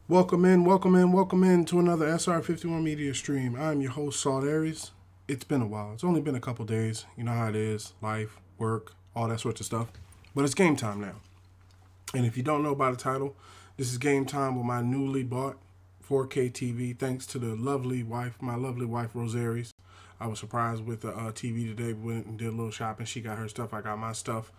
Welcome in to another SR51 Media stream. I'm your host, Saltares. It's been a while. It's only been a couple days. You know how it is. Life, work, all that sorts of stuff. But it's game time now. And if you don't know by the title, this is game time with my newly bought 4K TV. Thanks to the my lovely wife, Rosaries. I was surprised with the TV today. We went and did a little shopping. She got her stuff. I got my stuff.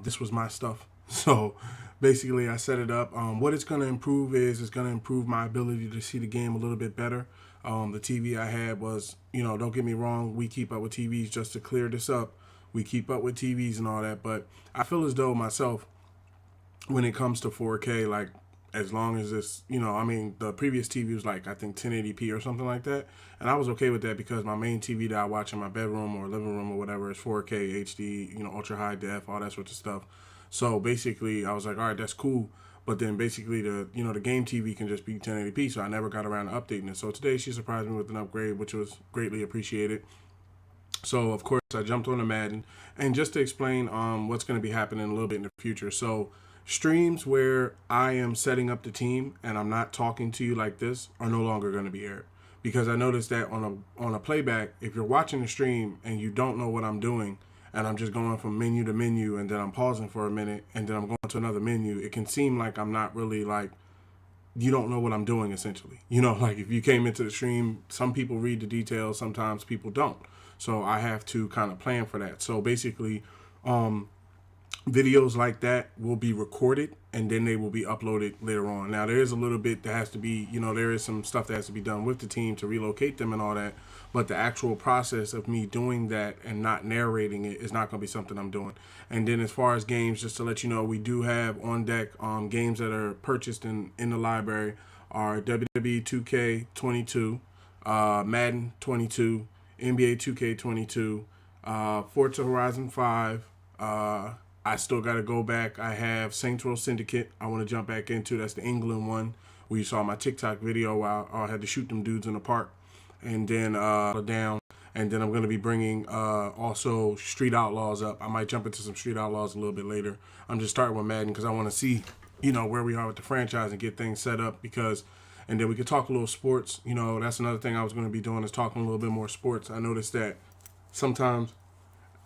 This was my stuff. So basically I set it up. What it's going to improve is it's going to improve my ability to see the game a little bit better. The TV I had was, don't get me wrong, we keep up with TVs. Just to clear this up, we keep up with TVs and all that, but I feel as though myself, when it comes to 4K, like, as long as it's, the previous TV was like, I think 1080p or something like that. And I was okay with that because my main TV that I watch in my bedroom or living room or whatever is 4K, HD, ultra high def, all that sort of stuff. So basically I was like, all right, that's cool. But then basically the game TV can just be 1080p. So I never got around to updating it. So today she surprised me with an upgrade, which was greatly appreciated. So of course I jumped on the Madden, and just to explain what's going to be happening a little bit in the future. So streams where I am setting up the team and I'm not talking to you like this are no longer going to be aired, because I noticed that on a playback, if you're watching the stream and you don't know what I'm doing, and I'm just going from menu to menu, and then I'm pausing for a minute, and then I'm going to another menu, it can seem like I'm not really, like, you don't know what I'm doing, essentially. Like if you came into the stream, some people read the details, sometimes people don't. So I have to kind of plan for that. So basically, videos like that will be recorded and then they will be uploaded later on. Now there is a little bit that has to be, there is some stuff that has to be done with the team to relocate them and all that, but the actual process of me doing that and not narrating it is not going to be something I'm doing. And then as far as games, just to let you know, we do have on deck games that are purchased in the library are WWE 2K22, Madden 22, NBA 2K22, Forza Horizon 5, I still got to go back. I have Saints Row Syndicate I want to jump back into. That's the England one where you saw my TikTok video where I had to shoot them dudes in the park. And then down. And then I'm going to be bringing also Street Outlaws up. I might jump into some Street Outlaws a little bit later. I'm just starting with Madden because I want to see, where we are with the franchise and get things set up, and then we could talk a little sports. That's another thing I was going to be doing, is talking a little bit more sports. I noticed that sometimes,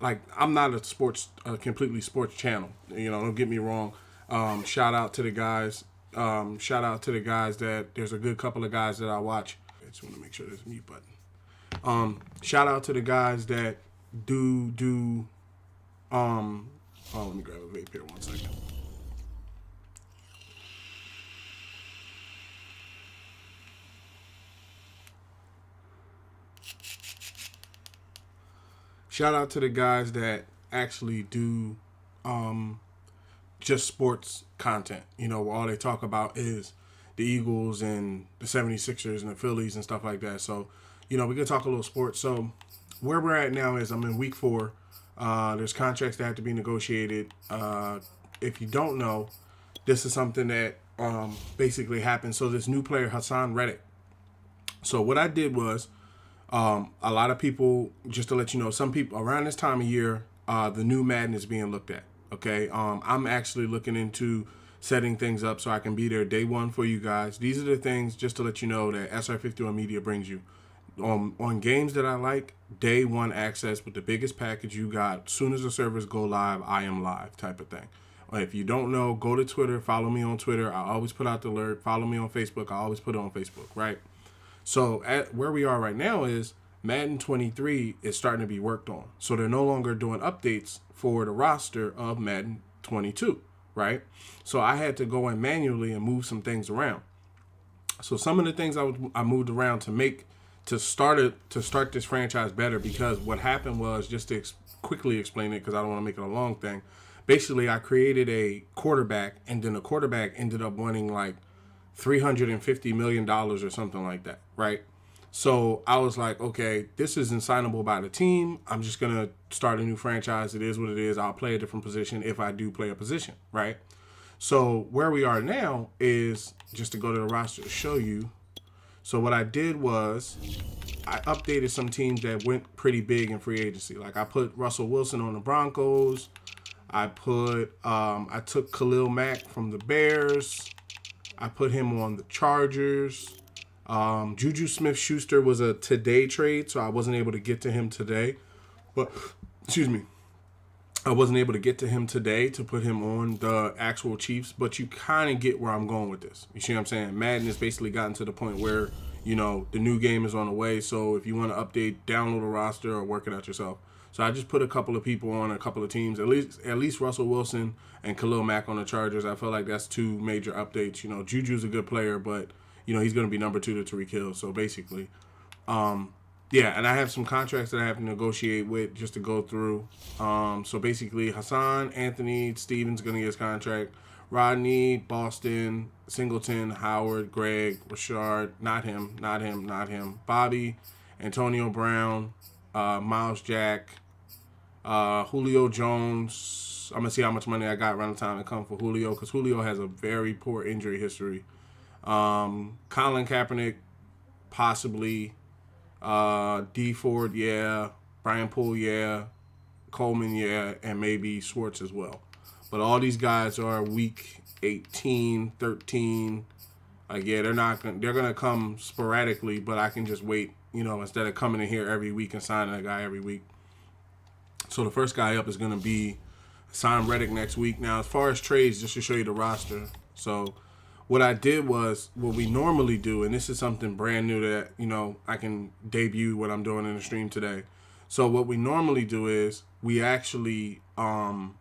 like, I'm not a completely sports channel. Don't get me wrong. Shout out to the guys. That there's a good couple of guys that I watch. I just want to make sure there's a mute button. Shout out to the guys that do. Let me grab a vape here 1 second. Shout out to the guys that actually do just sports content, where all they talk about is the Eagles and the 76ers and the Phillies and stuff like that. So, we can talk a little sports. So where we're at now is I'm in week 4. There's contracts that have to be negotiated. If you don't know, this is something that basically happened. So this new player, Hassan Reddick. So what I did was, a lot of people, just to let you know, some people around this time of year, the new Madden is being looked at. Okay. I'm actually looking into setting things up so I can be there day one for you guys. These are the things, just to let you know, that SR51 Media brings you. On games that I like, day one access with the biggest package you got. As soon as the servers go live, I am live type of thing. If you don't know, go to Twitter, follow me on Twitter. I always put out the alert. Follow me on Facebook. I always put it on Facebook, right? So at where we are right now is Madden 23 is starting to be worked on. So they're no longer doing updates for the roster of Madden 22, right? So I had to go in manually and move some things around. So some of the things I moved around to start this franchise better, because what happened was, just to quickly explain it, because I don't want to make it a long thing. Basically, I created a quarterback, and then the quarterback ended up winning like $350 million or something like that, right? So I was like, okay, this isn't signable by the team. I'm just going to start a new franchise. It is what it is. I'll play a different position if I do play a position, right? So where we are now is, just to go to the roster to show you. So what I did was I updated some teams that went pretty big in free agency. Like I put Russell Wilson on the Broncos. I took Khalil Mack from the Bears. I put him on the Chargers. Juju Smith-Schuster was a today trade, so I wasn't able to get to him today. But, excuse me, I wasn't able to get to him today to put him on the actual Chiefs, but you kind of get where I'm going with this. You see what I'm saying? Madden has basically gotten to the point where, you know, the new game is on the way, so if you want to update, download a roster or work it out yourself. So I just put a couple of people on a couple of teams, at least Russell Wilson and Khalil Mack on the Chargers. I feel like that's two major updates. You know, Juju's a good player, but, you know, he's going to be number 2 to Tyreek Hill, so basically. Yeah, and I have some contracts that I have to negotiate with just to go through. So basically, Hassan, Anthony, Stevens going to get his contract. Rodney, Boston, Singleton, Howard, Greg, Rashard, not him. Bobby, Antonio Brown, Miles Jack, Julio Jones. I'm going to see how much money I got around the time to come for Julio, because Julio has a very poor injury history. Colin Kaepernick, possibly. D Ford, yeah. Brian Poole, yeah. Coleman, yeah. And maybe Schwartz as well. But all these guys are week 18, 13. Like, yeah, they're going to come sporadically, but I can just wait, you know, instead of coming in here every week and signing a guy every week. So the first guy up is going to be Sam Reddick next week. Now, as far as trades, just to show you the roster. So what I did was what we normally do, and this is something brand new that, you know, I can debut what I'm doing in the stream today. So what we normally do is we actually, I'm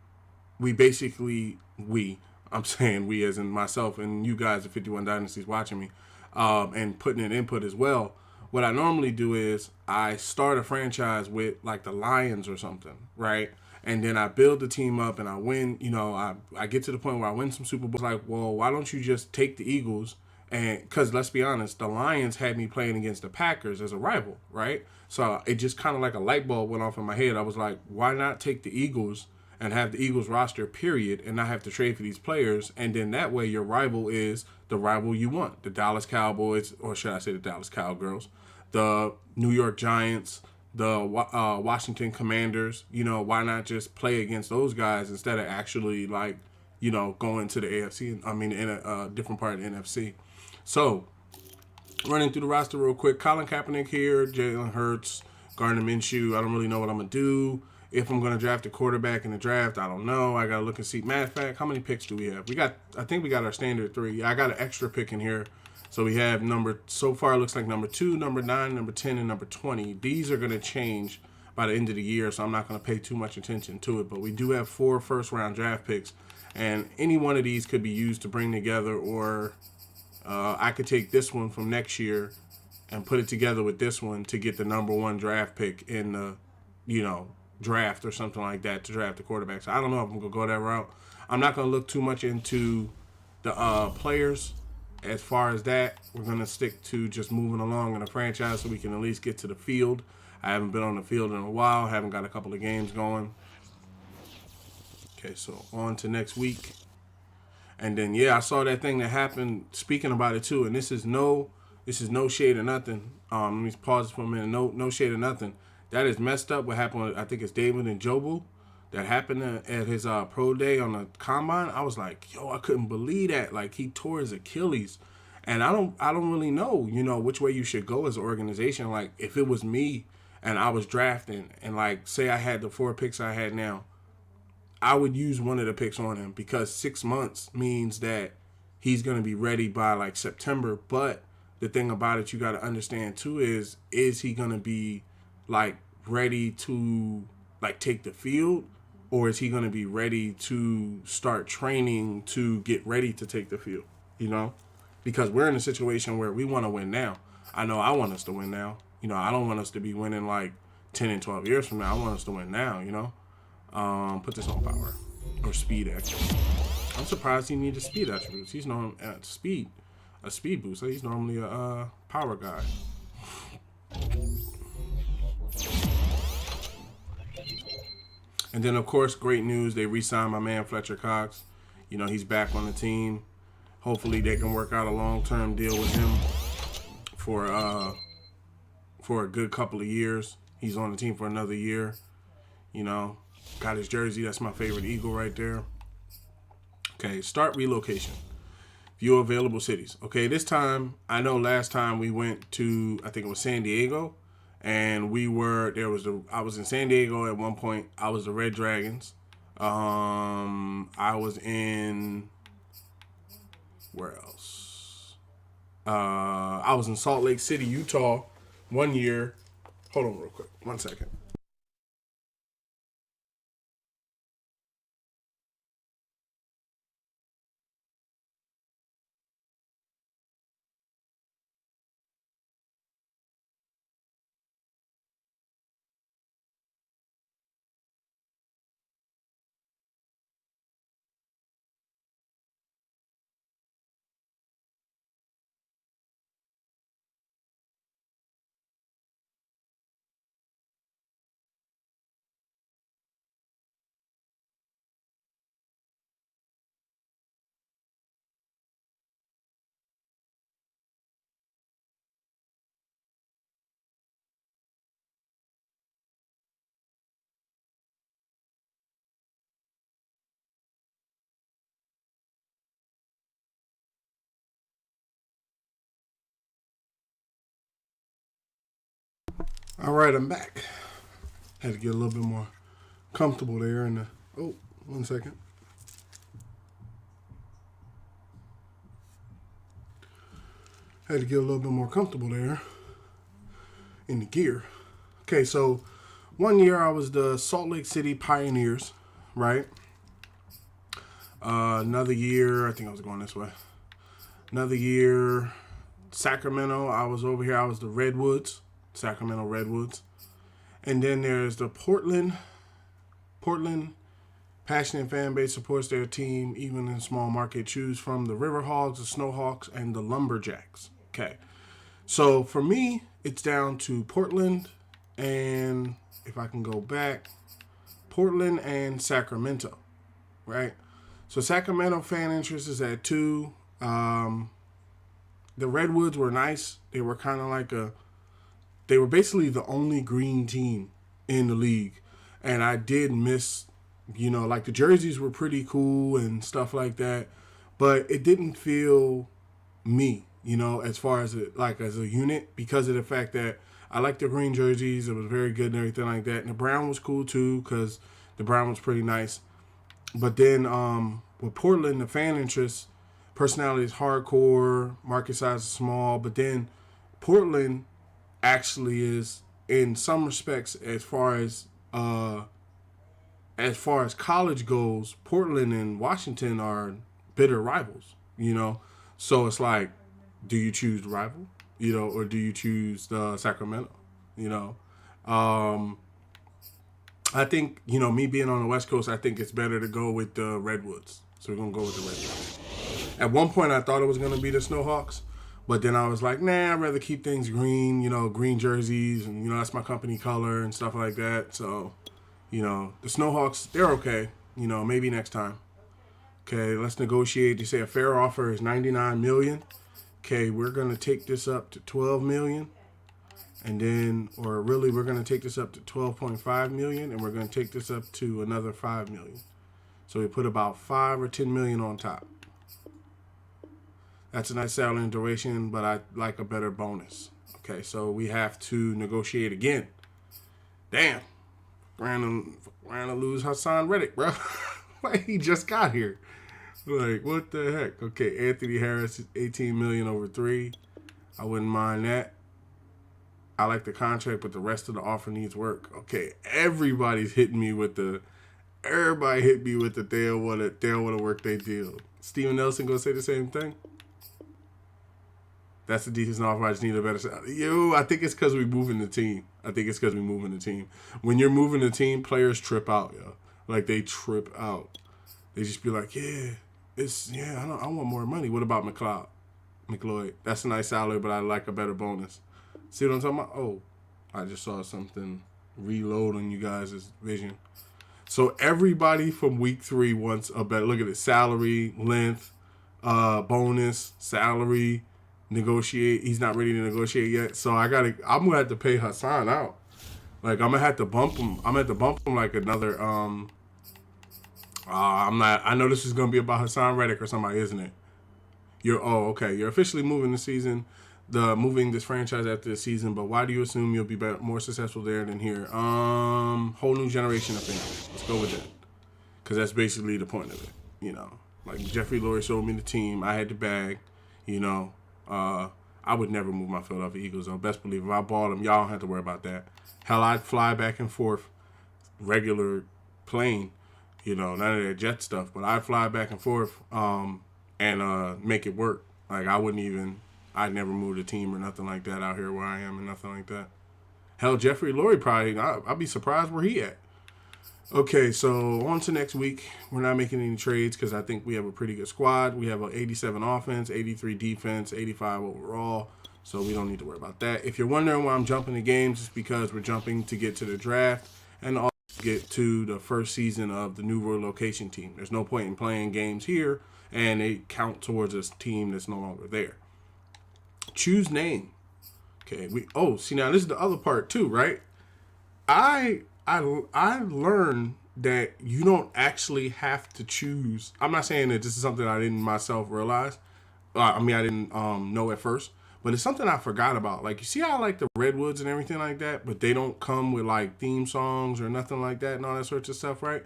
saying we as in myself and you guys at 51 Dynasties watching me, and putting in input as well. What I normally do is I start a franchise with like the Lions or something, right? And then I build the team up and I win, you know, I get to the point where I win some Super Bowls. Like, well, why don't you just take the Eagles? And because let's be honest, the Lions had me playing against the Packers as a rival, right? So it just kind of like a light bulb went off in my head. I was like, why not take the Eagles and have the Eagles roster, period, and not have to trade for these players? And then that way your rival is the rival you want. The Dallas Cowboys, or should I say the Dallas Cowgirls, the New York Giants, the Washington Commanders. You know, why not just play against those guys instead of actually, like, you know, going to the AFC, in a different part of the NFC. So, running through the roster real quick. Colin Kaepernick here, Jalen Hurts, Gardner Minshew. I don't really know what I'm going to do. If I'm going to draft a quarterback in the draft, I don't know. I got to look and see. Matter of fact, how many picks do we have? I think we got our standard 3. I got an extra pick in here. So we have so far it looks like number 2, number 9, number 10, and number 20. These are going to change by the end of the year, so I'm not going to pay too much attention to it. But we do have 4 first-round draft picks, and any one of these could be used to bring together, or I could take this one from next year and put it together with this one to get the number 1 draft pick in the, you know, draft or something like that to draft the quarterback. So I don't know if I'm going to go that route. I'm not going to look too much into the players. As far as that, we're going to stick to just moving along in the franchise so we can at least get to the field. I haven't been on the field in a while. Haven't got a couple of games going. Okay, so on to next week. And then, yeah, I saw that thing that happened, speaking about it too, and this is no shade or nothing. Let me pause for a minute. No shade or nothing. That is messed up what happened with, I think it's David and Jobu. That happened at his pro day on the combine. I was like, yo, I couldn't believe that. Like, he tore his Achilles. And I don't really know, you know, which way you should go as an organization. Like, if it was me and I was drafting and, like, say I had the 4 picks I had now, I would use one of the picks on him, because 6 months means that he's going to be ready by, like, September. But the thing about it you got to understand, too, is he going to be, like, ready to, like, take the field? Or is he going to be ready to start training to get ready to take the field, you know? Because we're in a situation where we want to win now. I know I want us to win now. You know, I don't want us to be winning like 10 and 12 years from now. I want us to win now, you know? Put this on power. Or speed, actually. I'm surprised he needed speed attributes. He's known at a speed boost. So he's normally a power guy. And then, of course, great news. They re-signed my man, Fletcher Cox. You know, he's back on the team. Hopefully they can work out a long-term deal with him for a good couple of years. He's on the team for another year. You know, got his jersey. That's my favorite Eagle right there. Okay, start relocation. If few available cities. Okay, this time, I know last time we went to, I think it was San Diego, and I was in San Diego at one point. I was the Red Dragons. I was in, where else? I was in Salt Lake City, Utah, one year. Hold on real quick, 1 second. All right, I'm back. Had to get a little bit more comfortable there. And oh, 1 second. Had to get a little bit more comfortable there in the gear. Okay, so one year I was the Salt Lake City Pioneers, right? Another year, I think I was going this way. Another year, Sacramento. I was over here. I was the Redwoods, Sacramento Redwoods. And then there's the Portland. Passionate fan base supports their team, even in small market. Choose from the Riverhawks, the Snowhawks, and the Lumberjacks. Okay. So for me, it's down to Portland, and if I can go back, Portland and Sacramento, right? So Sacramento fan interest is at 2. The Redwoods were nice. They were kind of like they were basically the only green team in the league. And I did miss, like the jerseys were pretty cool and stuff like that. But it didn't feel me, as far as as a unit, because of the fact that I liked the green jerseys. It was very good and everything like that. And the brown was cool too, because the brown was pretty nice. But then with Portland, the fan interest, personality is hardcore, market size is small. But then Portland actually is, in some respects, as far as college goes, Portland and Washington are bitter rivals, So it's like, do you choose the rival, or do you choose the Sacramento, I think, me being on the West Coast, I think it's better to go with the Redwoods. So we're going to go with the Redwoods. At one point, I thought it was going to be the Snowhawks. But then I was like, nah, I'd rather keep things green, green jerseys. And, that's my company color and stuff like that. So, the Snowhawks, they're okay. Maybe next time. Okay, let's negotiate. They say a fair offer is $99 million. Okay, we're going to take this up to $12 million. And then, or really, we're going to take this up to $12.5 million. And we're going to take this up to another $5 million. So we put about $5 or $10 million on top. That's a nice salary and duration, but I like a better bonus. Okay, so we have to negotiate again. Damn. We're gonna lose Hassan Reddick, bro. Like, he just got here. Like, what the heck? Okay, Anthony Harris, $18 million over 3. I wouldn't mind that. I like the contract, but the rest of the offer needs work. Okay, everybody hit me with the they want to work their deal. Steven Nelson gonna say the same thing. That's a decent offer. I just need a better salary. I think it's because we moving the team. When you're moving the team, players trip out, yo. Like, they trip out. They just be like, I want more money. What about McLeod? That's a nice salary, but I like a better bonus. See what I'm talking about? Oh, I just saw something reload on you guys' vision. So everybody from week 3 wants a better. Look at it. Salary, length, bonus, salary, negotiate. He's not ready to negotiate yet. So I'm going to have to pay Hassan out. Like, I'm going to have to bump him. I'm going to have to bump him like another, I know this is going to be about Hassan Reddick or somebody, isn't it? You're officially moving this franchise after the season. But why do you assume you'll be more successful there than here? Whole new generation of fans. Let's go with that, because that's basically the point of it. Like Jeffrey Lurie sold me the team. I had the bag. I would never move my Philadelphia Eagles though. Best believe if I bought them, y'all don't have to worry about that. Hell, I'd fly back and forth, regular plane. None of that jet stuff. But I'd fly back and forth and make it work. Like I'd never move the team or nothing like that out here where I am and nothing like that. Hell, Jeffrey Lurie probably, I'd be surprised where he at. Okay, so on to next week. We're not making any trades because I think we have a pretty good squad. We have an 87 offense, 83 defense, 85 overall. So we don't need to worry about that. If you're wondering why I'm jumping the games, it's because we're jumping to get to the draft and also get to the first season of the new relocation team. There's no point in playing games here, and they count towards a team that's no longer there. Choose name. Okay, see now this is the other part too, right? I learned that you don't actually have to choose. I'm not saying that this is something I didn't myself realize. I didn't know at first, but it's something I forgot about. Like, you see how like the Redwoods and everything like that, but they don't come with like theme songs or nothing like that and all that sorts of stuff, right?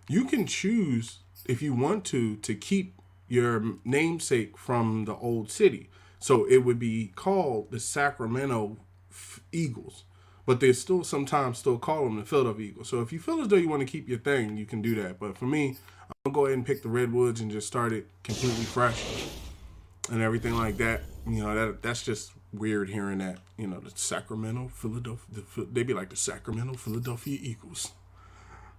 You can choose if you want to keep your namesake from the old city. So it would be called the Sacramento Eagles. But they sometimes call them the Philadelphia Eagles. So if you feel as though you want to keep your thing, you can do that. But for me, I'm going to go ahead and pick the Redwoods and just start it completely fresh and everything like that. That's just weird hearing that. The Sacramento, Philadelphia, they be like the Sacramento, Philadelphia Eagles.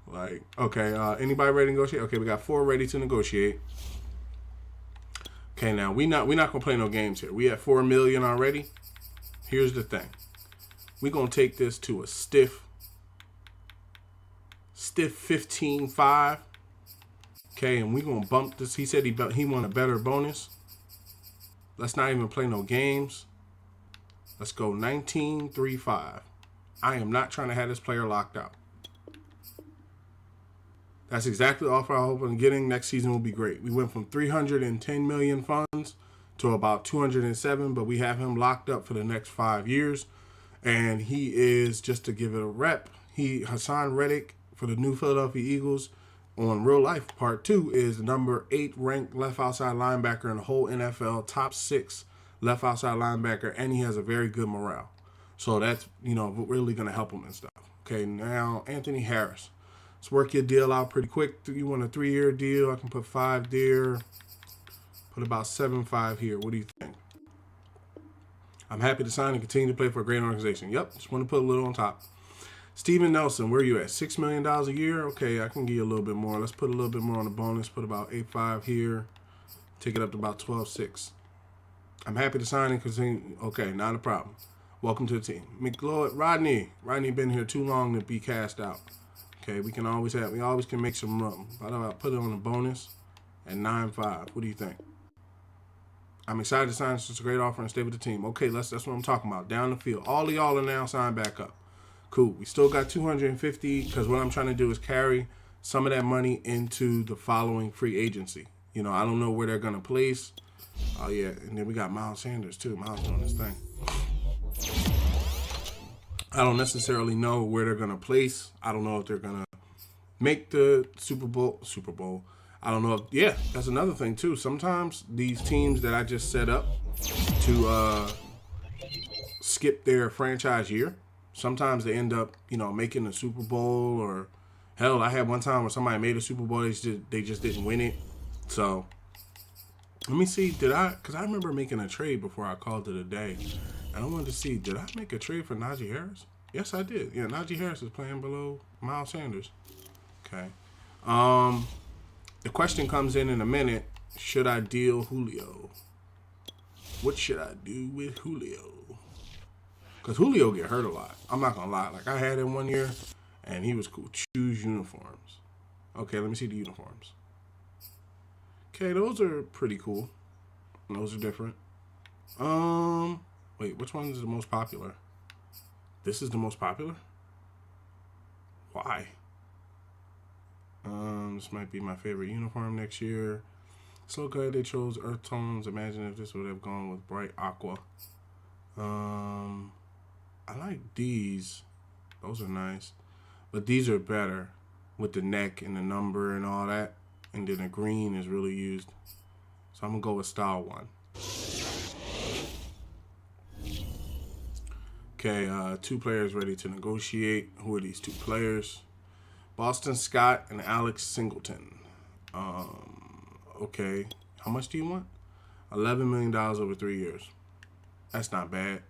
Like, okay, anybody ready to negotiate? Okay, we got 4 ready to negotiate. Okay, now we're not going to play no games here. We at $4 million already. Here's the thing. We're going to take this to a stiff 15.5. Okay, and we're going to bump this. He said he want a better bonus. Let's not even play no games. Let's go 19.35. I am not trying to have this player locked out. That's exactly the offer I hope I'm getting. Next season will be great. We went from 310 million funds to about 207, but we have him locked up for the next 5 years. And he is, just to give it a rep, Hassan Reddick for the new Philadelphia Eagles on Real Life Part 2 is the number 8 ranked left outside linebacker in the whole NFL, top 6 left outside linebacker, and he has a very good morale. So that's, really going to help him and stuff. Okay, now Anthony Harris. Let's work your deal out pretty quick. You want a 3-year deal? I can put 5 there. Put about 7.5 here. What do you think? I'm happy to sign and continue to play for a great organization. Yep, just want to put a little on top. Steven Nelson, where are you at? $6 million a year? Okay, I can give you a little bit more. Let's put a little bit more on the bonus. Put about 8.5 here. Take it up to about 12.6. I'm happy to sign and continue. Okay, not a problem. Welcome to the team. McLeod, Rodney been here too long to be cast out. Okay, we always can make some room. I'll put it on a bonus at 9.5. What do you think? I'm excited to sign. It's a great offer and stay with the team. Okay, that's what I'm talking about. Down the field. All of y'all are now signed back up. Cool. We still got 250 because what I'm trying to do is carry some of that money into the following free agency. I don't know where they're going to place. Oh, yeah. And then we got Miles Sanders, too. Miles doing this thing. I don't necessarily know where they're going to place. I don't know if they're going to make the Super Bowl. I don't know. That's another thing, too. Sometimes these teams that I just set up to skip their franchise year, sometimes they end up, making the Super Bowl. Or, hell, I had one time where somebody made a Super Bowl. They just didn't win it. So, let me see. Because I remember making a trade before I called it a day. And I wanted to see, did I make a trade for Najee Harris? Yes, I did. Yeah, Najee Harris is playing below Miles Sanders. Okay. The question comes in a minute. Should I deal Julio? What should I do with Julio? Because Julio get hurt a lot. I'm not going to lie. Like, I had him one year, and he was cool. Choose uniforms. Okay, let me see the uniforms. Okay, those are pretty cool. Those are different. Wait, which one is the most popular? This is the most popular? Why? This might be my favorite uniform next year. It's okay they chose earth tones. Imagine if this would have gone with bright aqua. I like these. Those are nice. But these are better with the neck and the number and all that. And then the green is really used. So I'm going to go with style 1. Okay, 2 players ready to negotiate. Who are these 2 players? Boston Scott and Alex Singleton. Okay, how much do you want? $11 million over 3 years. That's not bad.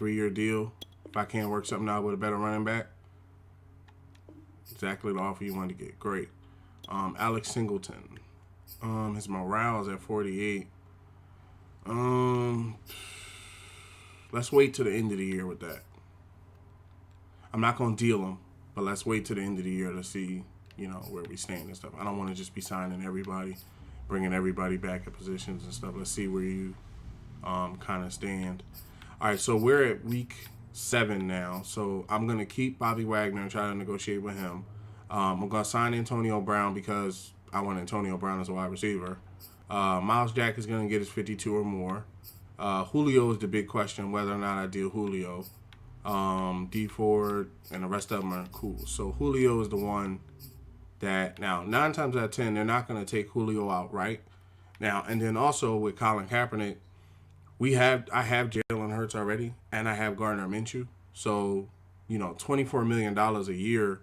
3-year deal. If I can't work something out with a better running back, exactly the offer you wanted to get. Great. Alex Singleton. His morale is at 48. Let's wait till the end of the year with that. I'm not gonna deal him, but let's wait till the end of the year to see, where we stand and stuff. I don't want to just be signing everybody, bringing everybody back at positions and stuff. Let's see where you kind of stand. All right, so we're at week 7 now. So I'm gonna keep Bobby Wagner and try to negotiate with him. I'm gonna sign Antonio Brown because I want Antonio Brown as a wide receiver. Miles Jack is gonna get his 52 or more. Julio is the big question, whether or not I deal Julio. D Ford and the rest of them are cool. So Julio is the one that, now 9 times out of 10 they're not going to take Julio out, right? Now, and then also with Colin Kaepernick, I have Jalen Hurts already, and I have Gardner Minshew. So $24 million a year,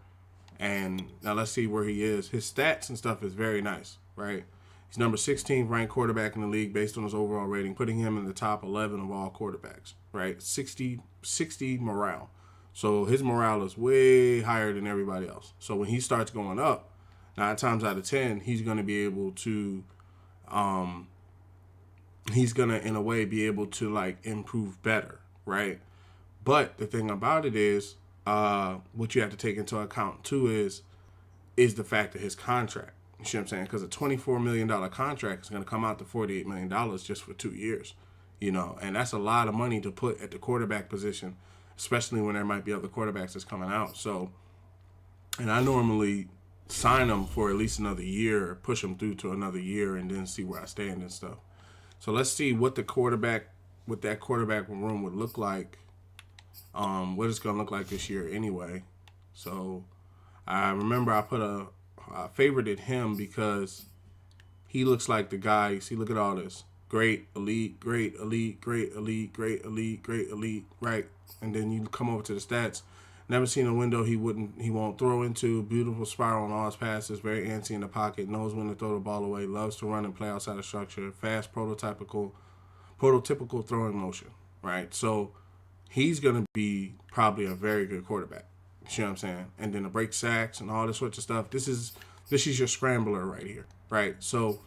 and now let's see where he is. His stats and stuff is very nice, right? He's number 16 ranked quarterback in the league based on his overall rating, putting him in the top 11 of all quarterbacks, right? 60 morale. So his morale is way higher than everybody else. So when he starts going up, 9 times out of 10, he's going to be able to, in a way, be able to, like, improve better, right? But the thing about it is, what you have to take into account, too, is the fact of his contract. You see what I'm saying? Because a $24 million contract is going to come out to $48 million just for 2 years, and that's a lot of money to put at the quarterback position, especially when there might be other quarterbacks that's coming out. So, and I normally sign them for at least another year, push them through to another year, and then see where I stand and stuff. So let's see what that quarterback room would look like, what it's going to look like this year anyway. So I remember I favorited him because he looks like the guy. You see, look at all this. Great, elite, great, elite, great, elite, great, elite, great, elite, right? And then you come over to the stats. Never seen a window he won't throw into. Beautiful spiral on all his passes. Very antsy in the pocket. Knows when to throw the ball away. Loves to run and play outside of structure. Fast, prototypical throwing motion, right? So he's going to be probably a very good quarterback. You see what I'm saying? And then the break sacks and all this sorts of stuff. This is your scrambler right here, right? So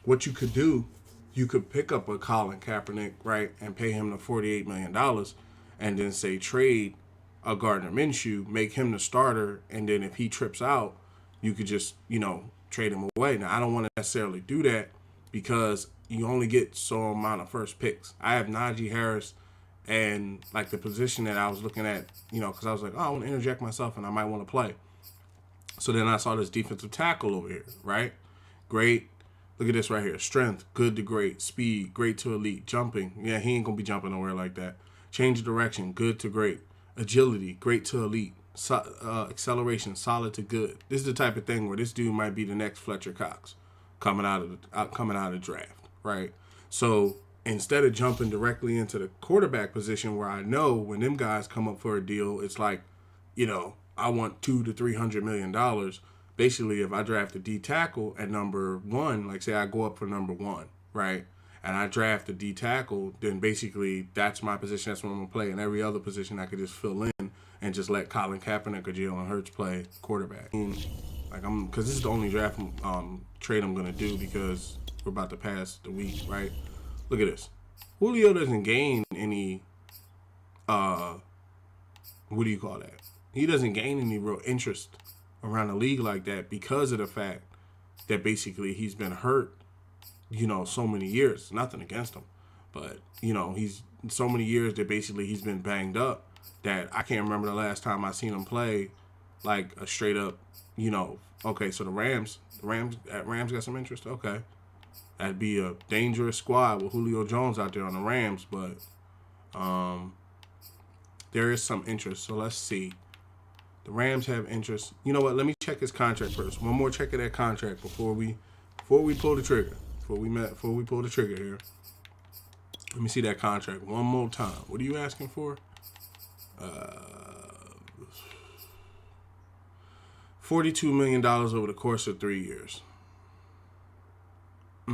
what you could do, you could pick up a Colin Kaepernick, right, and pay him the $48 million, and then say trade a Gardner Minshew, make him the starter, and then if he trips out, you could just, trade him away. Now, I don't want to necessarily do that because you only get so amount of first picks. I have Najee Harris. And, like, the position that I was looking at, because I was like, oh, I want to interject myself and I might want to play. So then I saw this defensive tackle over here, right? Great. Look at this right here. Strength, good to great. Speed, great to elite. Jumping, yeah, he ain't going to be jumping nowhere like that. Change of direction, good to great. Agility, great to elite. Acceleration, solid to good. This is the type of thing where this dude might be the next Fletcher Cox coming out of draft, right? So instead of jumping directly into the quarterback position where I know when them guys come up for a deal, it's like, I want $200 to $300 million. Basically, if I draft a D tackle at number 1, like say I go up for number 1, right? And I draft a D tackle, then basically that's my position. That's what I'm going to play. And every other position I could just fill in and just let Colin Kaepernick or Jalen Hurts play quarterback. Because this is the only draft trade I'm going to do because we're about to pass the week, right? Look at this. Julio doesn't gain any, what do you call that? He doesn't gain any real interest around the league like that because of the fact that basically he's been hurt, so many years. Nothing against him. But, he's so many years that basically he's been banged up that I can't remember the last time I seen him play like a straight up, okay, so the Rams got some interest. Okay. That'd be a dangerous squad with Julio Jones out there on the Rams, but there is some interest. So let's see. The Rams have interest. You know what? Let me check his contract first. One more check of that contract before we pull the trigger. Before we pull the trigger here. Let me see that contract one more time. What are you asking for? $42 million over the course of 3 years. I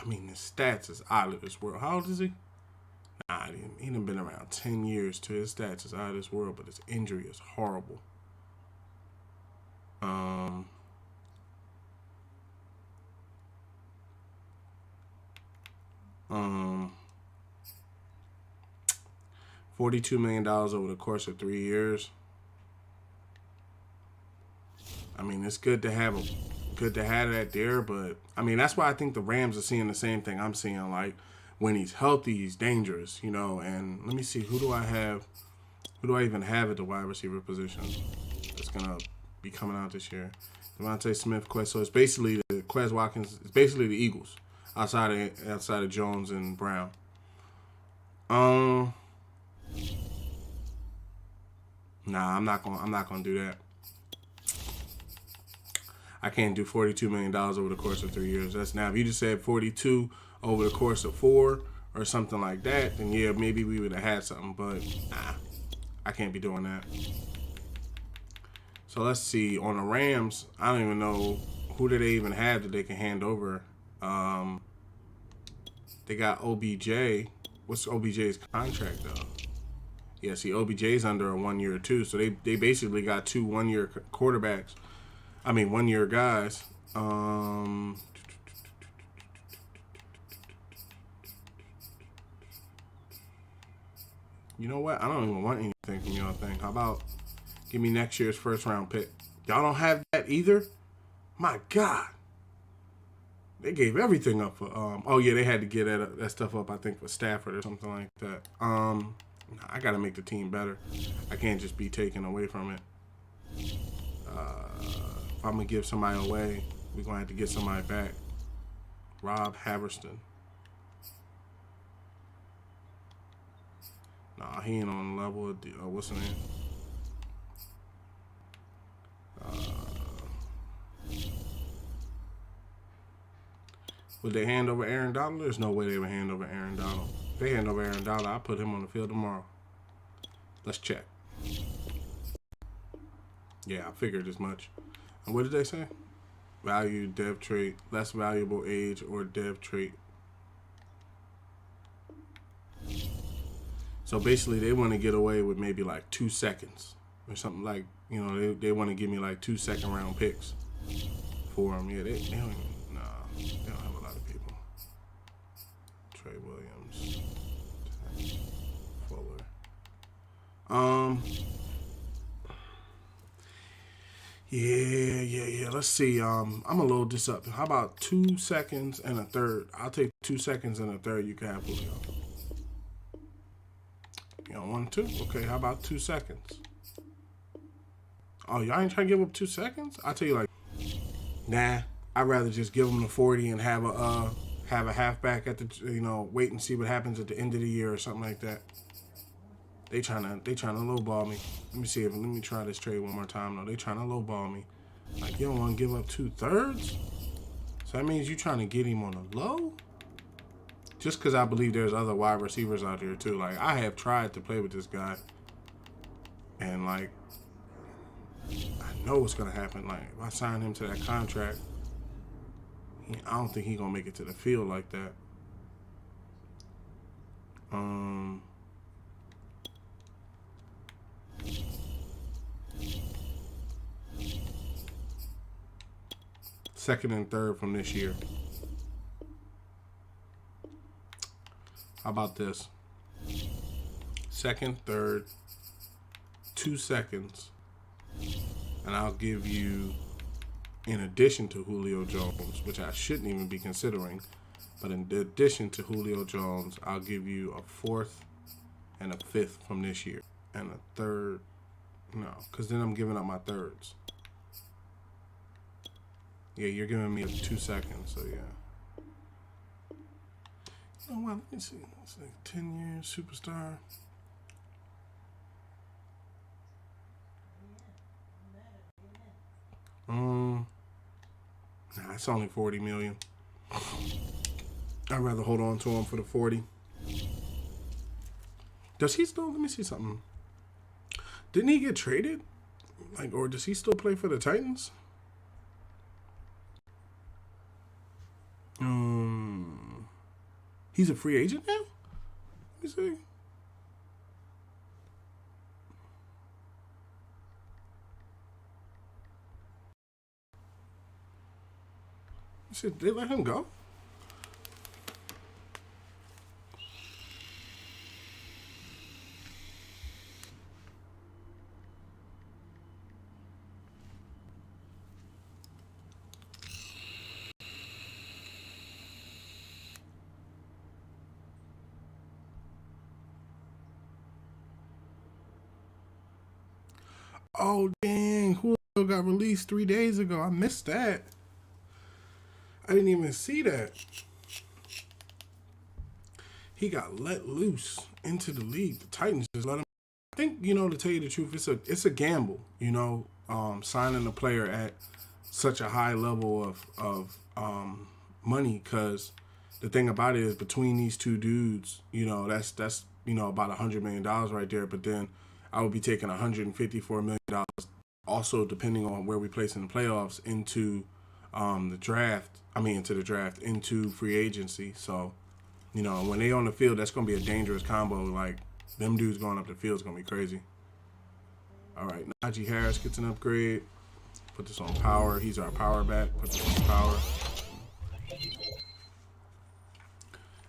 mean, the stats is out of this world. How old is he? Nah, he done been around 10 years to his stats is out of this world, but his injury is horrible. 42 million dollars over the course of 3 years. I mean, it's good to have that there, but I mean, that's why I think the Rams are seeing the same thing I'm seeing. Like, when he's healthy, he's dangerous, you know. And let me see, who do I even have at the wide receiver position that's gonna be coming out this year? Devontae Smith, Quez. So it's basically the Quez Watkins. It's basically the Eagles outside of Jones and Brown. Nah, I'm not gonna do that. I can't do $42 million over the course of 3 years. That's now, if you just said 42 over the course of 4 or something like that, then yeah, maybe we would have had something. But nah, I can't be doing that. So let's see. On the Rams, I don't even know who do they even have that they can hand over. They got OBJ. What's OBJ's contract though? Yeah, see, OBJ's under a 1 year too, so they basically got 2 1-year quarterbacks. I mean, 1-year guys. You know what? I don't even want anything from y'all. How about give me next year's first round pick? Y'all don't have that either? My God. They gave everything up for oh yeah, they had to get that stuff up, I think, for Stafford or something like that. I gotta make the team better. I can't just be taken away from it. If I'm gonna give somebody away, we're gonna have to get somebody back. Rob Haverston. Nah, he ain't on the level of what's the name? Would they hand over Aaron Donald? There's no way they would hand over Aaron Donald. If they hand over Aaron Donald, I'll put him on the field tomorrow. Let's check. Yeah, I figured as much. And what did they say? Value, dev trait, less valuable age, or dev trait. So basically, they want to get away with maybe like 2 seconds or something, like, you know, they want to give me like 2 second-round picks for them. Yeah, they don't even, they don't have a lot of people. Trey Williams, Fuller. Yeah. Let's see. I'm gonna load this up. How about 2 seconds and a third? I'll take 2 seconds and a third. You can have Julio. You don't want to? Okay. How about 2 seconds? Oh, y'all ain't trying to give up 2 seconds? I'll tell you, like, nah. I'd rather just give them the 40 and have a halfback at the, wait and see what happens at the end of the year or something like that. They trying to lowball me. Let me try this trade one more time. No, they trying to lowball me. Like, you don't want to give up 2/3? So that means you trying to get him on a low? Just because I believe there's other wide receivers out there too. Like, I have tried to play with this guy, and like, I know what's gonna happen. Like, if I sign him to that contract, I don't think he's gonna make it to the field like that. Second and third from this year. How about this? Second, third, 2 seconds, and I'll give you, in addition to Julio Jones, which I shouldn't even be considering, but in addition to Julio Jones, I'll give you a 4th and a 5th from this year, and a 3rd No, because then I'm giving up my thirds. Yeah, you're giving me 2 seconds, so yeah. Oh, well, let me see. It's like 10 years, superstar. Nah, it's only 40 million. I'd rather hold on to him for the 40. Does he still? Let me see something. Didn't he get traded? Like, or does he still play for the Titans? He's a free agent now? Let me see. Did they let him go? Oh, dang. Julio got released 3 days ago. I missed that. I didn't even see that. He got let loose into the league. The Titans just let him. I think, to tell you the truth, it's a gamble, signing a player at such a high level of money, because the thing about it is, between these two dudes, that's about $100 million right there. But then I would be taking $154 million, also depending on where we place in the playoffs, into the draft. Into free agency. So, when they on the field, that's gonna be a dangerous combo. Like, them dudes going up the field is gonna be crazy. All right, Najee Harris gets an upgrade. Put this on power. He's our power back. Put this on power.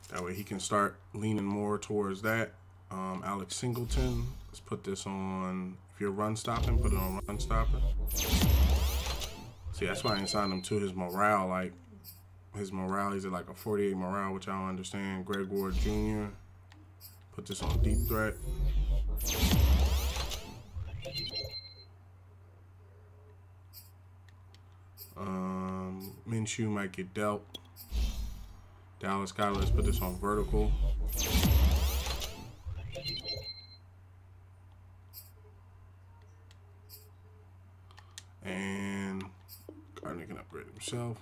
That way he can start leaning more towards that. Alex Singleton. Let's put this on. If you're run stopping, put it on run stopping. See, that's why I ain't signed him to his morale. Like, his morale, he's at like a 48 morale, which I don't understand. Greg Ward Jr. Put this on deep threat. Minshew might get dealt. Dallas Goedert, let's put this on vertical. And Gardner can upgrade himself.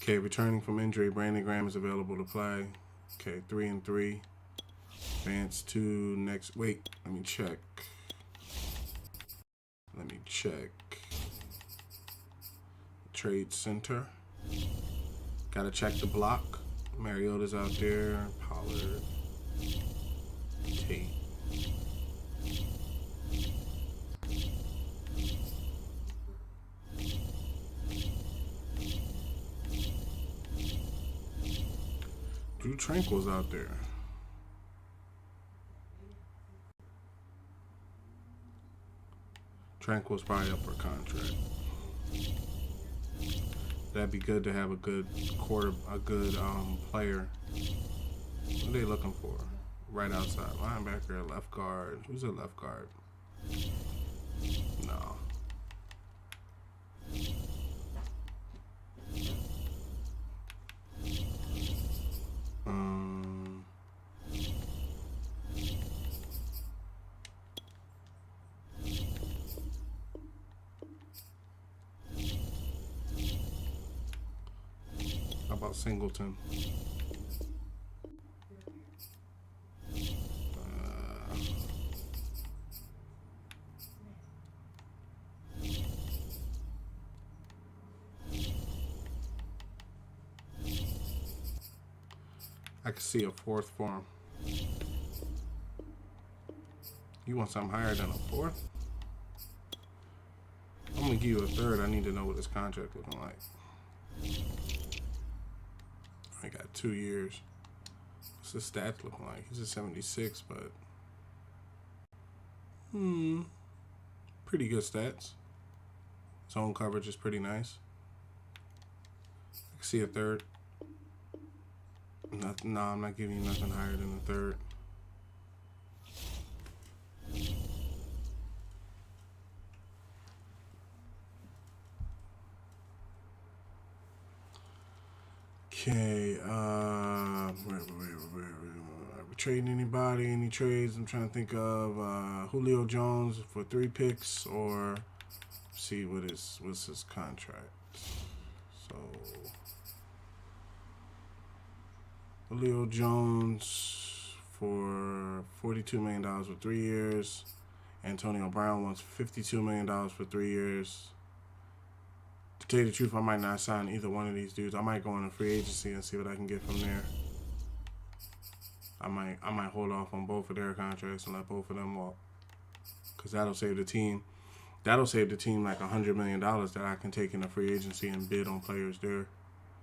Okay, returning from injury, Brandon Graham is available to play. Okay, 3-3. Advance to next. Wait, let me check. Trade center. Gotta check the block. Mariota's out there. Pollard. Tate. Drew Tranquil's out there. Tranquil's probably up for contract. That'd be good to have a good player. What are they looking for? Right outside. Linebacker, left guard. Who's a left guard? No. How about Singleton? I could see a fourth for him. You want something higher than a fourth? I'm gonna give you a third. I need to know what his contract looking like. I got 2 years. What's his stats looking like? He's a 76, but pretty good stats. Zone coverage is pretty nice. I can see a third. No, I'm not giving you nothing higher than a third. Okay, are we trading anybody? Any trades? I'm trying to think of Julio Jones for 3 picks, or see what's his contract. So Julio Jones for $42 million for 3 years. Antonio Brown wants $52 million for 3 years. To tell you the truth, I might not sign either one of these dudes. I might go in a free agency and see what I can get from there. I might hold off on both of their contracts and let both of them walk, because that'll save the team. That'll save the team like $100 million that I can take in a free agency and bid on players there,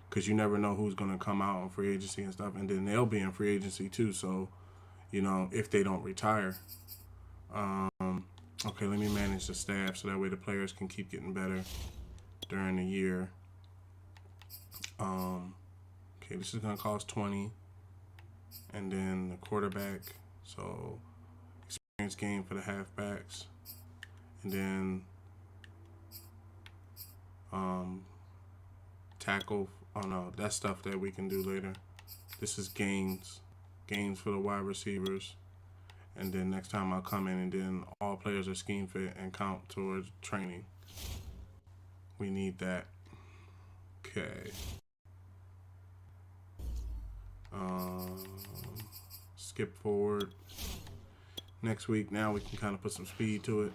because you never know who's gonna come out on free agency and stuff, and then they'll be in free agency too. So, you know, if they don't retire. Okay, let me manage the staff so that way the players can keep getting better during the year. Okay, this is gonna cost 20, and then the quarterback, so experience game for the halfbacks, and then tackle. Oh no, that's stuff that we can do later. This is gains for the wide receivers, and then next time I'll come in and then all players are scheme fit and count towards training. We need that. Okay. Skip forward. Next week, now we can kind of put some speed to it.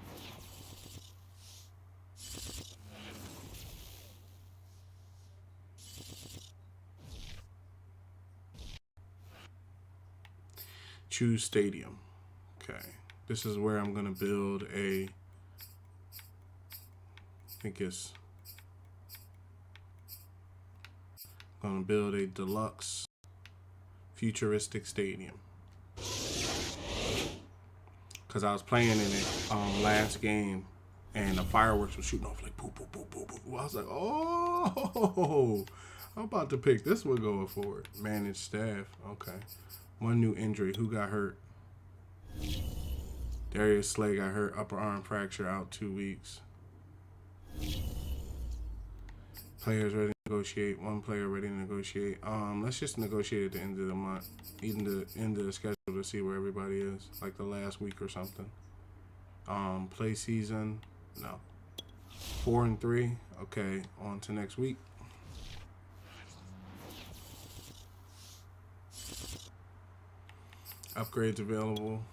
Choose stadium. Okay. This is where I'm going to build I think it's going to build a deluxe futuristic stadium, because I was playing in it last game and the fireworks were shooting off like boop, boop, boop, boop, boop. I was like, oh, I'm about to pick this one going forward. Manage staff. Okay. One new injury. Who got hurt? Darius Slay got hurt. Upper arm fracture, out 2 weeks. Players ready to negotiate. One player ready to negotiate. Let's just negotiate at the end of the month, even the end of the schedule, to see where everybody is, like the last week or something. Play season, no. 4 and 3. Okay, on to next week. Upgrades available.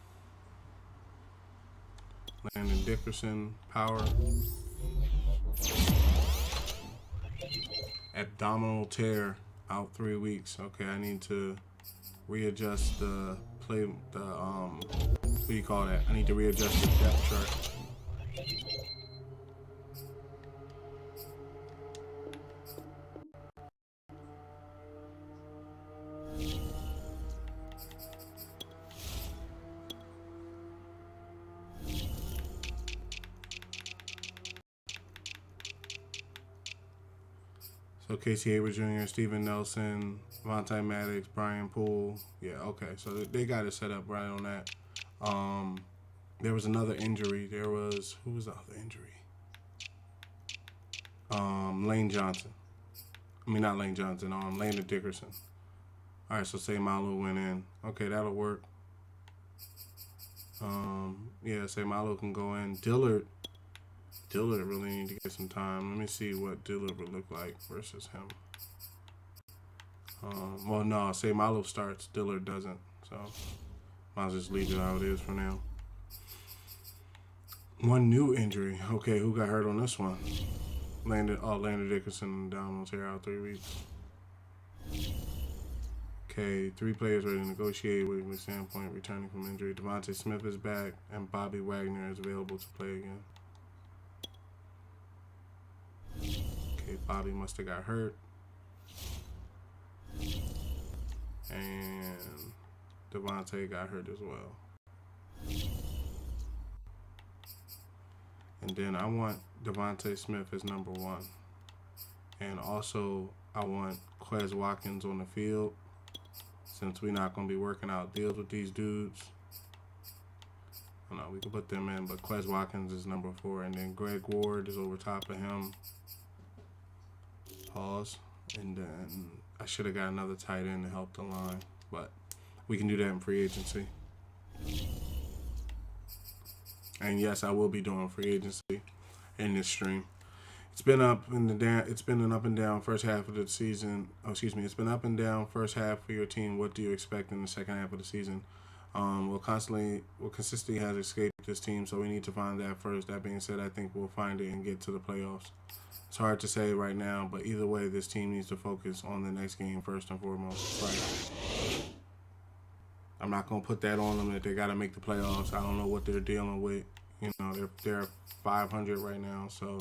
Landon Dickerson, power. Abdominal tear, out 3 weeks. Okay, I need to readjust the what do you call that? I need to readjust the depth chart. So Casey Hayward Jr., Steven Nelson, Vontae Maddox, Brian Poole. Yeah, okay. So they got it set up right on that. There was another injury. Who was the other injury? Lane Johnson. I mean, not Lane Johnson. Landon Dickerson. All right, so say Malu went in. Okay, that'll work. Yeah, say Malu can go in. Dillard really need to get some time. Let me see what Dillard would look like versus him. Well, no, say Malu starts, Dillard doesn't. So I'll just leave it how it is for now. One new injury. Okay, who got hurt on this one? Landon Dickerson down on tear, out 3 weeks. Okay, 3 players ready to negotiate with a standpoint returning from injury. Devontae Smith is back, and Bobby Wagner is available to play again. Okay, Bobby must have got hurt. And Devontae got hurt as well. And then I want Devontae Smith as number 1. And also, I want Quez Watkins on the field, since we're not going to be working out deals with these dudes. I know we can put them in, but Quez Watkins is number 4. And then Greg Ward is over top of him. Pause. And then I should have got another tight end to help the line, but we can do that in free agency. And yes, I will be doing free agency in this stream. It's been up and down. It's been an up and down first half of the season. Oh, excuse me. It's been up and down first half for your team. What do you expect in the second half of the season? What consistently has escaped this team, so we need to find that first. That being said, I think we'll find it and get to the playoffs. It's hard to say right now, but either way, this team needs to focus on the next game first and foremost. Right. I'm not gonna put that on them that they got to make the playoffs. I don't know what they're dealing with. You know, they're 500 right now, so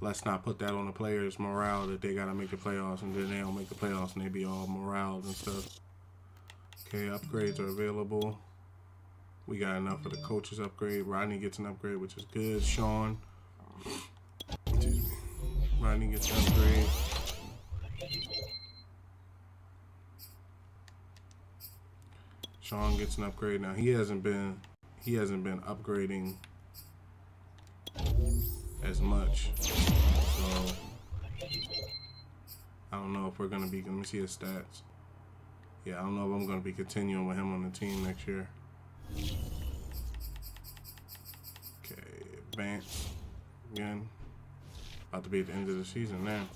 let's not put that on the players' morale that they got to make the playoffs, and then they don't make the playoffs and they be all morale and stuff. Okay, upgrades are available. We got enough for the coaches upgrade. Rodney gets an upgrade, which is good. Sean. Rodney gets an upgrade. Sean gets an upgrade. Now he hasn't been upgrading as much. So I don't know if we're gonna be. Let me see his stats. Yeah, I don't know if I'm gonna be continuing with him on the team next year. Okay, advance again. About to be at the end of the season now.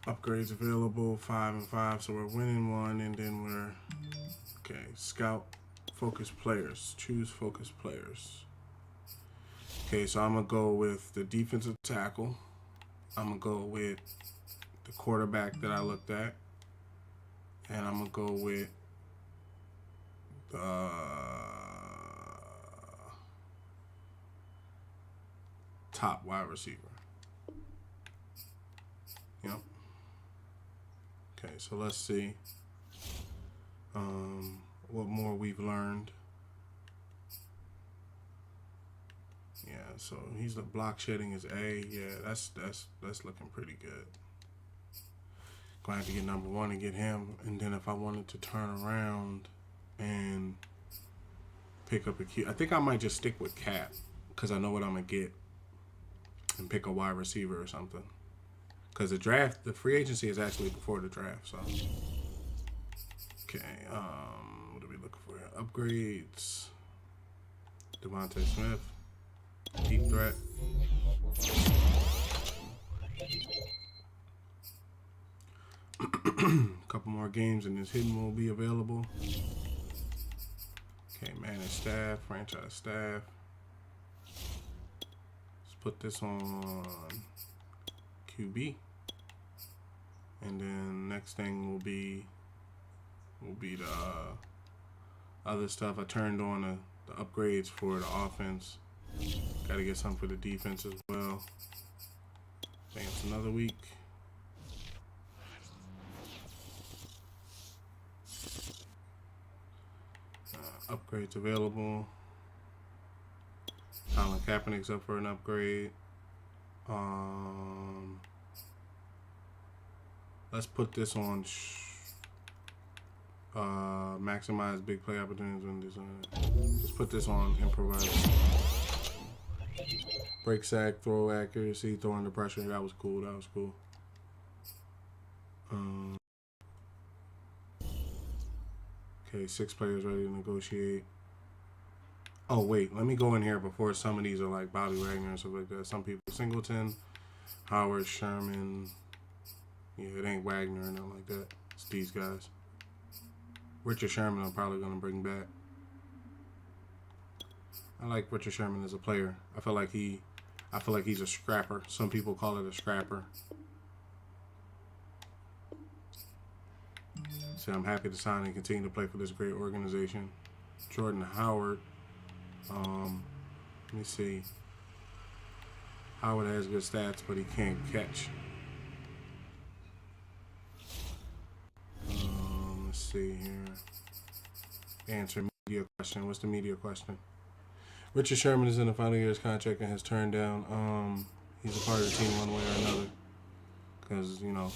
Upgrades available, 5 and 5, so we're winning one, and then we're okay. Scout, focus players, choose focus players. Okay, so I'm gonna go with the defensive tackle. I'm gonna go with the quarterback that I looked at, and I'm gonna go with the top wide receiver. Yep. Okay, so let's see what more we've learned. Yeah, so he's the block shedding is A. Yeah, that's looking pretty good. Gonna have to get number 1 and get him, and then if I wanted to turn around and pick up a Q, I think I might just stick with Cap because I know what I'm gonna get, and pick a wide receiver or something. Because the free agency is actually before the draft, so. Okay, what are we looking for here? Upgrades. Devontae Smith. Deep threat. Couple more games and this hidden will be available. Okay, manage staff, franchise staff. Let's put this on QB, and then next thing will be the other stuff. I turned on the upgrades for the offense. Got to get some for the defense as well. Advance another week. Upgrades available. Colin Kaepernick's up for an upgrade. Let's put this on maximize big play opportunities when design. Let's put this on improvise. Break sack, throw accuracy, throw under pressure. That was cool. That was cool. Okay, 6 players ready to negotiate. Oh wait, let me go in here before some of these are like Bobby Wagner and stuff like that. Some people, Singleton, Howard, Sherman. Yeah, it ain't Wagner or nothing like that. It's these guys. Richard Sherman I'm probably gonna bring back. I like Richard Sherman as a player. I feel like he's a scrapper. Some people call it a scrapper. So I'm happy to sign and continue to play for this great organization. Jordan Howard. Let me see. Howard has good stats, but he can't catch. Let's see here. Answer media question. What's the media question? Richard Sherman is in the final year of his contract and has turned down. He's a part of the team one way or another. Because, you know,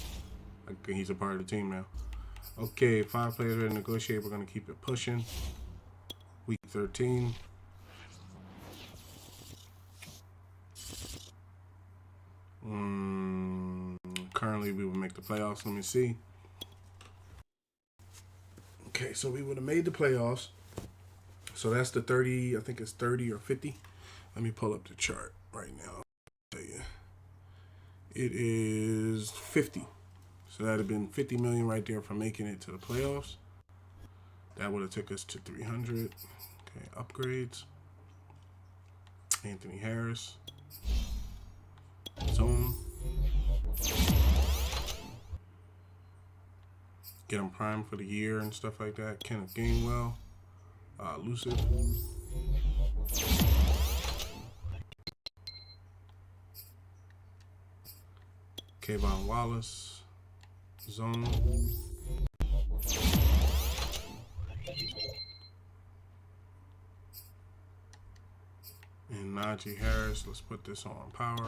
he's a part of the team now. Okay, 5 players ready to negotiate. We're going to keep it pushing. Week 13. Currently, we would make the playoffs. Let me see. Okay, so we would have made the playoffs. So that's the 30. I think it's 30 or 50. Let me pull up the chart right now. I'll tell you. It is 50. So that'd have been 50 million right there for making it to the playoffs. That would have took us to 300. Okay, upgrades. Anthony Harris. Zone. Get him primed for the year and stuff like that. Kenneth Gainwell. Lucid. Kayvon Wallace. Zone. And Najee Harris. Let's put this on power.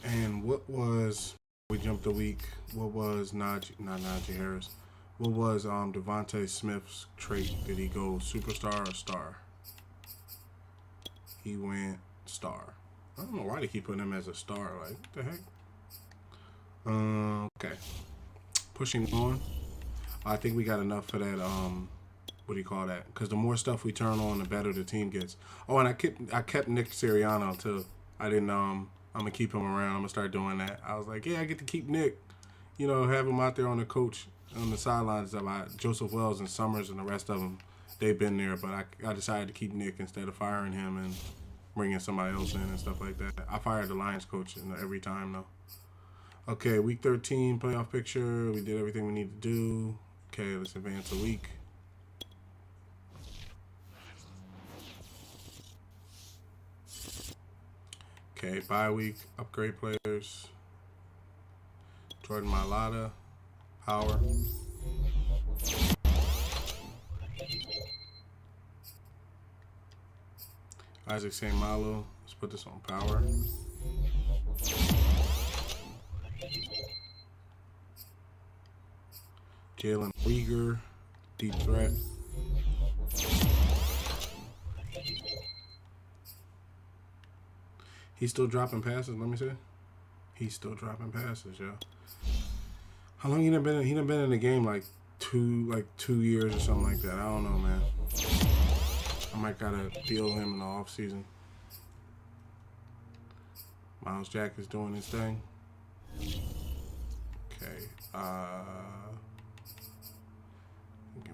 And what was, we jumped a week, what was not Najee Harris, what was Devontae Smith's trait? Did he go superstar or star? He went star. I don't know why they keep putting him as a star. Like, what the heck? Okay. Pushing on. I think we got enough for that, what do you call that? Because the more stuff we turn on, the better the team gets. Oh, and I kept Nick Sirianni too. I didn't, I'm going to keep him around. I'm going to start doing that. I was like, yeah, I get to keep Nick. You know, have him out there on the coach, on the sidelines. Joseph Wells and Summers and the rest of them, they've been there. But I decided to keep Nick instead of firing him and bringing somebody else in and stuff like that. I fired the Lions coach every time, though. Okay, week 13, playoff picture. We did everything we need to do. Okay, let's advance a week. Okay, bye week, upgrade players. Jordan Mailata, power. Isaac St. Malo, let's put this on power. Jalen Rieger, deep threat. He's still dropping passes. Let me see. He's still dropping passes, yeah. How long he done been? He done been in the game like 2 years or something like that. I don't know, man. I might gotta deal him in the off season. Miles Jack is doing his thing. Okay.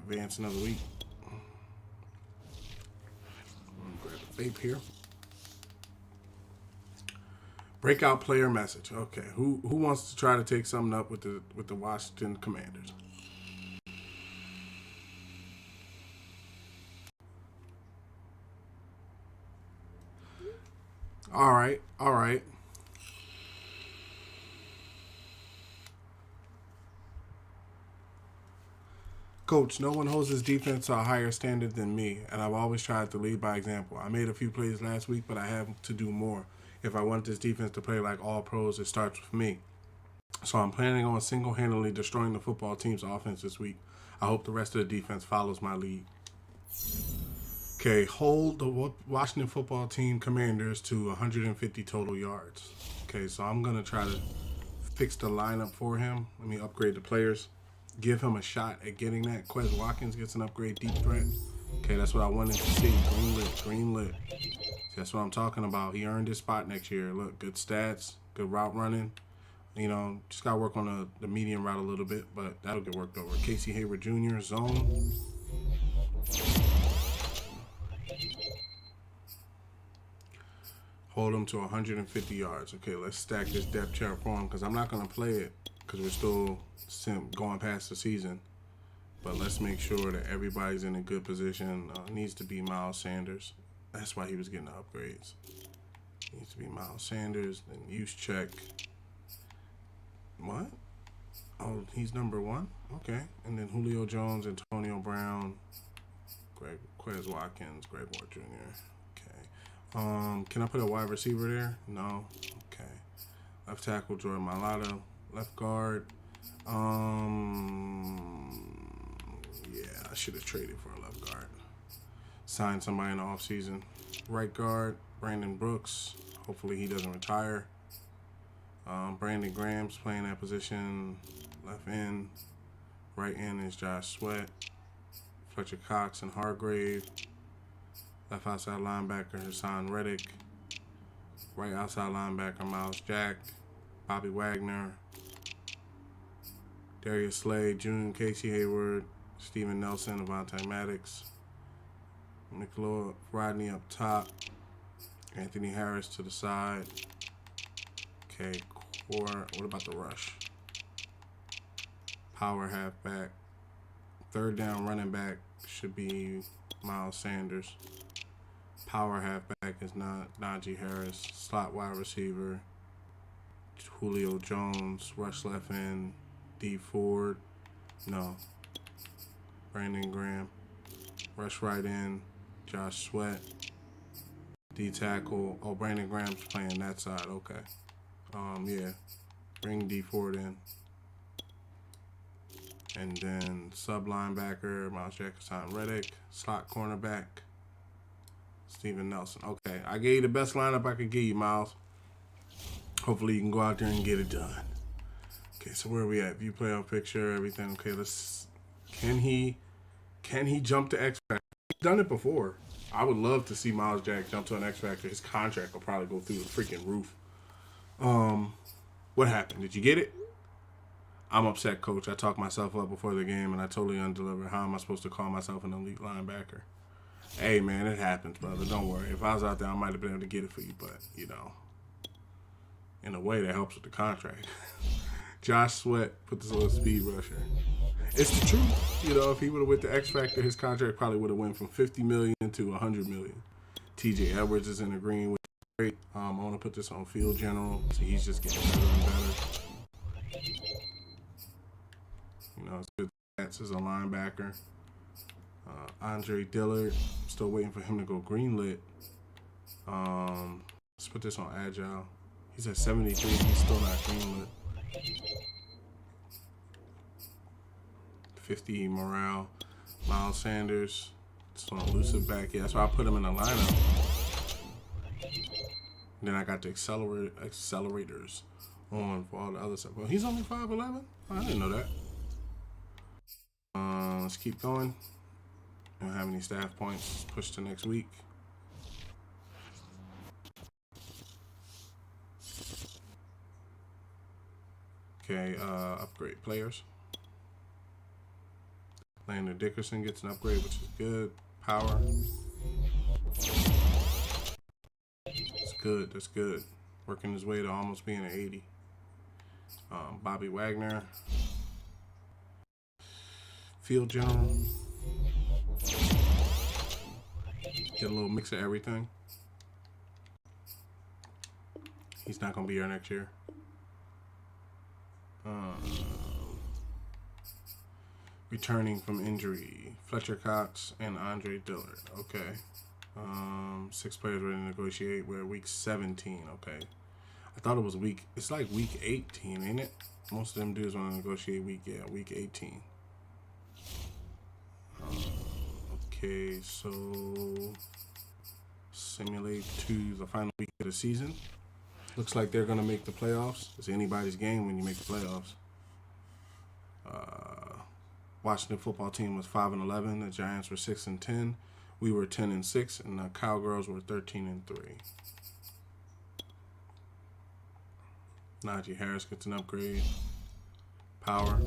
Advance another week. Grab a vape here. Breakout player message. Okay, who wants to try to take something up with the Washington Commanders? All right. Coach, no one holds his defense to a higher standard than me, and I've always tried to lead by example. I made a few plays last week, but I have to do more. If I want this defense to play like all pros, it starts with me. So I'm planning on single-handedly destroying the football team's offense this week. I hope the rest of the defense follows my lead. Okay, hold the Washington football team Commanders to 150 total yards. Okay, so I'm going to try to fix the lineup for him. Let me upgrade the players. Give him a shot at getting that. Quez Watkins gets an upgrade, deep threat. Okay, that's what I wanted to see. Green lit. That's what I'm talking about. He earned his spot next year. Look, good stats, good route running. You know, just got to work on the medium route a little bit, but that'll get worked over. Casey Hayward Jr., zone. Hold him to 150 yards. Okay, let's stack this depth chart for him because I'm not going to play it because we're still going past the season. But let's make sure that everybody's in a good position. Needs to be Miles Sanders. That's why he was getting the upgrades. Needs to be Miles Sanders. Then use check. What? Oh, he's number 1? Okay. And then Julio Jones, Antonio Brown, Quez Watkins, Greg Ward Jr. Okay. Can I put a wide receiver there? No. Okay. Left tackle, Jordan Mailata. Left guard. Yeah, I should have traded for a left guard. Signed somebody in the offseason. Right guard, Brandon Brooks. Hopefully he doesn't retire. Brandon Graham's playing that position. Left end. Right end is Josh Sweat. Fletcher Cox and Hargrave. Left outside linebacker, Hassan Reddick. Right outside linebacker, Miles Jack. Bobby Wagner. Darius Slade, June, Casey Hayward, Steven Nelson, Avonte Maddox. Nicola Rodney up top. Anthony Harris to the side. Okay, core. What about the rush? Power halfback. Third down running back should be Miles Sanders. Power halfback is not Najee Harris. Slot wide receiver, Julio Jones. Rush left end, D Ford. No. Brandon Graham. Rush right end, Josh Sweat. D tackle. Oh, Brandon Graham's playing that side. Okay. Yeah. Bring D Ford in. And then sub linebacker, Miles Jackson Reddick. Slot cornerback, Steven Nelson. Okay, I gave you the best lineup I could give you, Miles. Hopefully you can go out there and get it done. Okay, so where are we at? View playoff picture, everything. Okay, let's. Can he jump to X Factor? He's done it before. I would love to see Miles Jack jump to an X Factor. His contract will probably go through the freaking roof. What happened? Did you get it? I'm upset, coach. I talked myself up before the game and I totally undelivered. How am I supposed to call myself an elite linebacker? Hey, man, it happens, brother. Don't worry. If I was out there, I might have been able to get it for you. But, you know, in a way, that helps with the contract. Josh Sweat put this little speed rusher. It's the truth. You know, if he would have went to X Factor, his contract probably would have went from $50 million to $100 million. TJ Edwards is in the green, which is great. I want to put this on Field General. So he's just getting better and better. You know, it's good stats as a linebacker. Andre Dillard, still waiting for him to go greenlit. Let's put this on Agile. He's at 73. He's still not greenlit. 50 morale. Miles Sanders. It's on elusive back. Yeah, that's why I put him in the lineup. And then I got the accelerators on for all the other stuff. Well, he's only 5'11". I didn't know that. Let's keep going. Don't have any staff points. Push to next week. Okay, upgrade players. Landon Dickerson gets an upgrade, which is good. Power. That's good. That's good. Working his way to almost being an 80. Bobby Wagner. Field General. Get a little mix of everything. He's not going to be here next year. Returning from injury, Fletcher Cox and Andre Dillard. Okay. 6 players ready to negotiate. We're at week 17. Okay. I thought it was it's like week 18, ain't it? Most of them dudes want to negotiate week 18. Okay, so simulate to the final week of the season. Looks like they're going to make the playoffs. It's anybody's game when you make the playoffs. Washington football team was 5-11. The Giants were 6-10. We were 10-6, and the Cowgirls were 13-3. Najee Harris gets an upgrade. Power.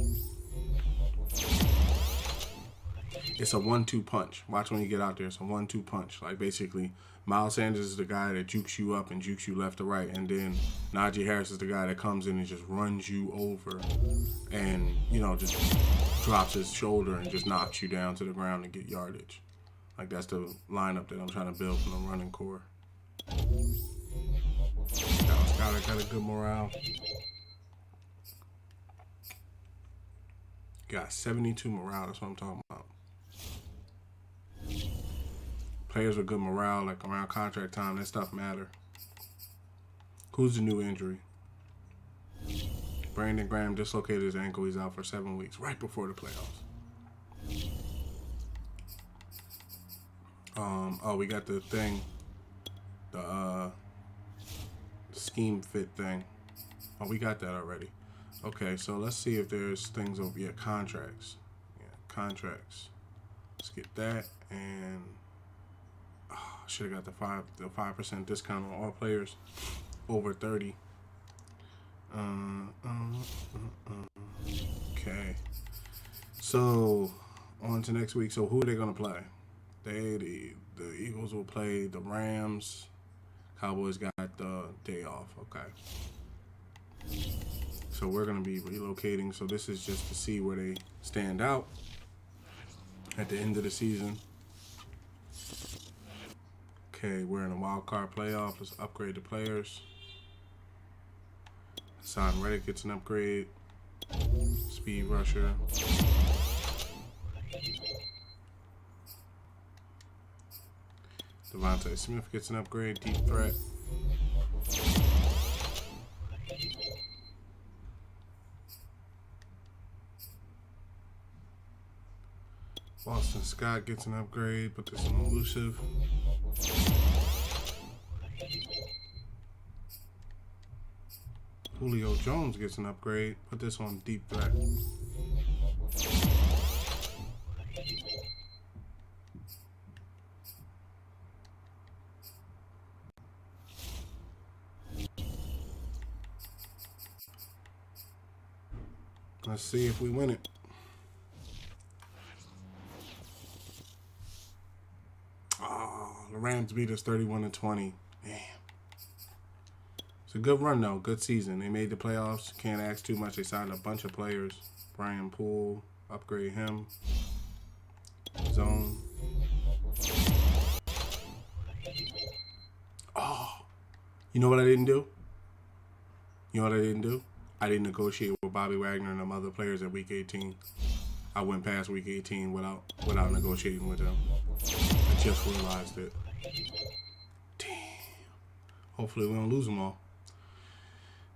It's a 1-2 punch. Watch when you get out there. It's a 1-2 punch. Like, basically, Miles Sanders is the guy that jukes you up and jukes you left to right. And then Najee Harris is the guy that comes in and just runs you over and, you know, just drops his shoulder and just knocks you down to the ground and get yardage. Like, that's the lineup that I'm trying to build from the running core. Dallas got a good morale. Got 72 morale. That's what I'm talking about. Players with good morale, like around contract time, that stuff matter. Who's the new injury? Brandon Graham dislocated his ankle. He's out for 7 weeks, right before the playoffs. Oh, we got the thing, the scheme fit thing. Oh, we got that already. Okay, so let's see if there's things over here. Contracts. Yeah, contracts. Let's get that, and should have got the 5% discount on all players over 30. Okay. So on to next week. So who are they gonna play? The Eagles will play the Rams. Cowboys got the day off. Okay. So we're gonna be relocating. So this is just to see where they stand out at the end of the season. Okay, we're in a wild card playoff. Let's upgrade the players. Hassan Reddick gets an upgrade. Speed rusher. Devontae Smith gets an upgrade. Deep threat. Boston Scott gets an upgrade. Put this on elusive. Julio Jones gets an upgrade. Put this on deep threat. Let's see if we win it. Oh, the Rams beat us 31-20. Man. It's a good run, though. Good season. They made the playoffs. Can't ask too much. They signed a bunch of players. Brian Poole, upgrade him. Zone. Oh. You know what I didn't do? I didn't negotiate with Bobby Wagner and them other players at week 18. I went past week 18 without negotiating with them. I just realized it. Damn. Hopefully we don't lose them all.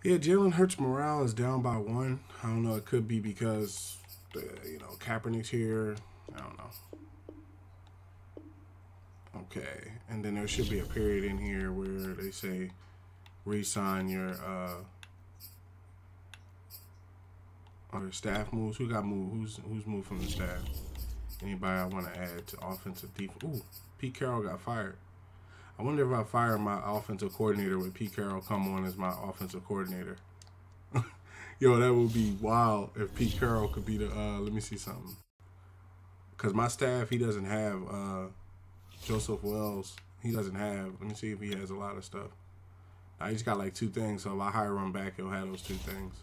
Yeah, Jalen Hurts' morale is down by 1. I don't know. It could be because, Kaepernick's here. I don't know. Okay. And then there should be a period in here where they say re-sign your staff moves. Who got moved? Who's moved from the staff? Anybody I want to add to offensive defense? Ooh, Pete Carroll got fired. I wonder if I fire my offensive coordinator, would Pete Carroll come on as my offensive coordinator? Yo, that would be wild if Pete Carroll could be the, let me see something. Because my staff, he doesn't have Joseph Wells. He doesn't have, let me see if he has a lot of stuff. He's got like 2 things, so if I hire him back, he'll have those 2 things.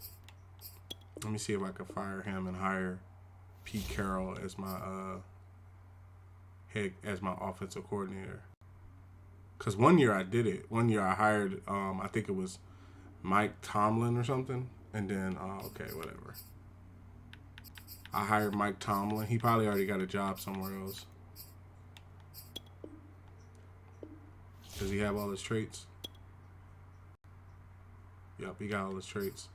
Let me see if I can fire him and hire Pete Carroll as my as my offensive coordinator. Because one year I did it. One year I hired, I think it was Mike Tomlin or something. And then, okay, whatever. I hired Mike Tomlin. He probably already got a job somewhere else. Does he have all his traits? Yep, he got all his traits.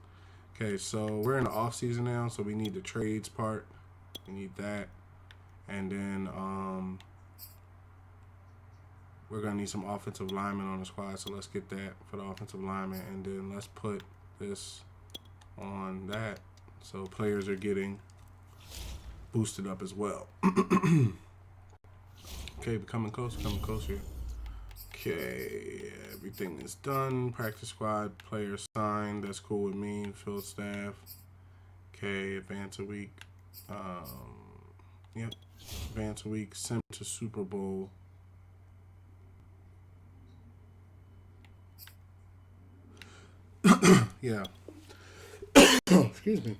Okay, so we're in the off season now, so we need the trades part. We need that. And then we're going to need some offensive linemen on the squad, so let's get that for the offensive linemen. And then let's put this on that, so players are getting boosted up as well. Okay, coming closer. Okay, everything is done. Practice squad, players signed. That's cool with me. Field staff. Okay, advance a week. Yep, advance a week. Sent to Super Bowl. Yeah. Excuse me.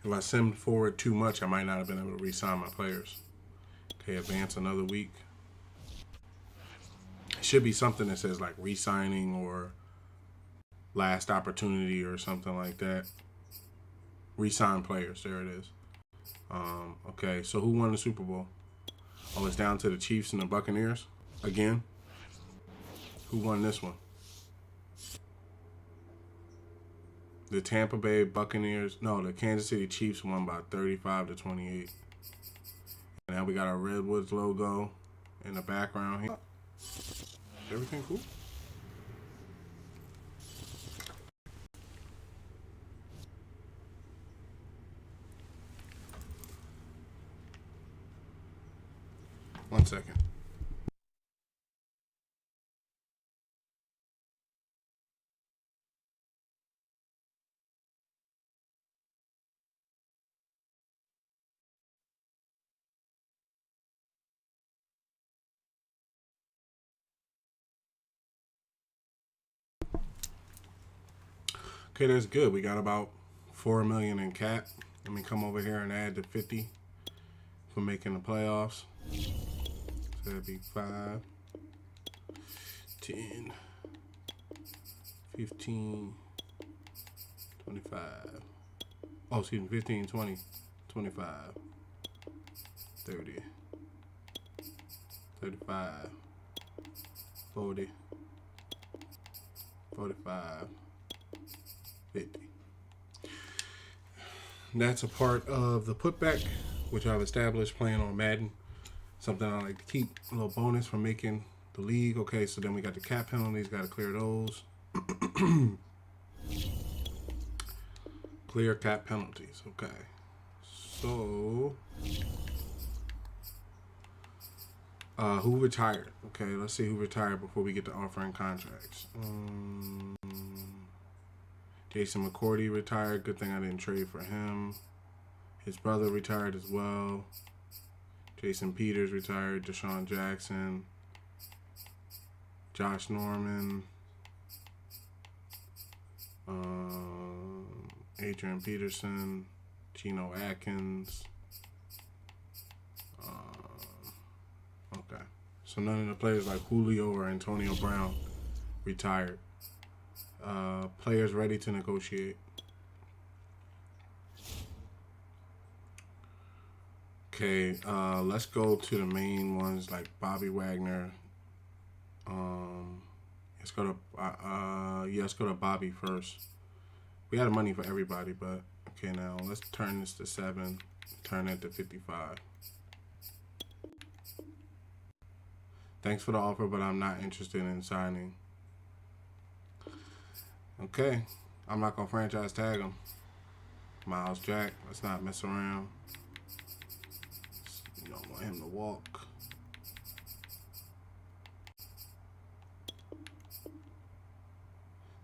If I sim forward too much, I might not have been able to re-sign my players. Okay, advance another week. It should be something that says like re-signing or last opportunity or something like that. Re-sign players. There it is. Okay, so who won the Super Bowl? Oh, it's down to the Chiefs and the Buccaneers again. Who won this one? The Tampa Bay Buccaneers, no, the Kansas City Chiefs won by 35-28. And now we got our Redwoods logo in the background here. Everything cool? One second. Okay, that's good. We got about 4 million in cap. Let me come over here and add the 50 for making the playoffs. So that'd be 5, 10, 15, 25. Oh, excuse me, 15, 20, 25, 30, 35, 40, 45, 50. That's a part of the putback, which I've established playing on Madden. Something I like to keep, a little bonus for making the league. Okay, so then we got the cap penalties, got to clear those. Clear cap penalties. Okay, so who retired? Okay, let's see who retired before we get to offering contracts. Jason McCourty retired. Good thing I didn't trade for him. His brother retired as well. Jason Peters retired. Deshaun Jackson. Josh Norman. Adrian Peterson. Geno Atkins. Okay. So none of the players like Julio or Antonio Brown retired. Players ready to negotiate. Okay, let's go to the main ones like Bobby Wagner. Let's go to Bobby first. We had money for everybody, but okay, now let's turn this to 7, turn it to 55. Thanks for the offer, but I'm not interested in signing. Okay, I'm not gonna franchise tag him. Miles Jack, let's not mess around. You don't want him to walk.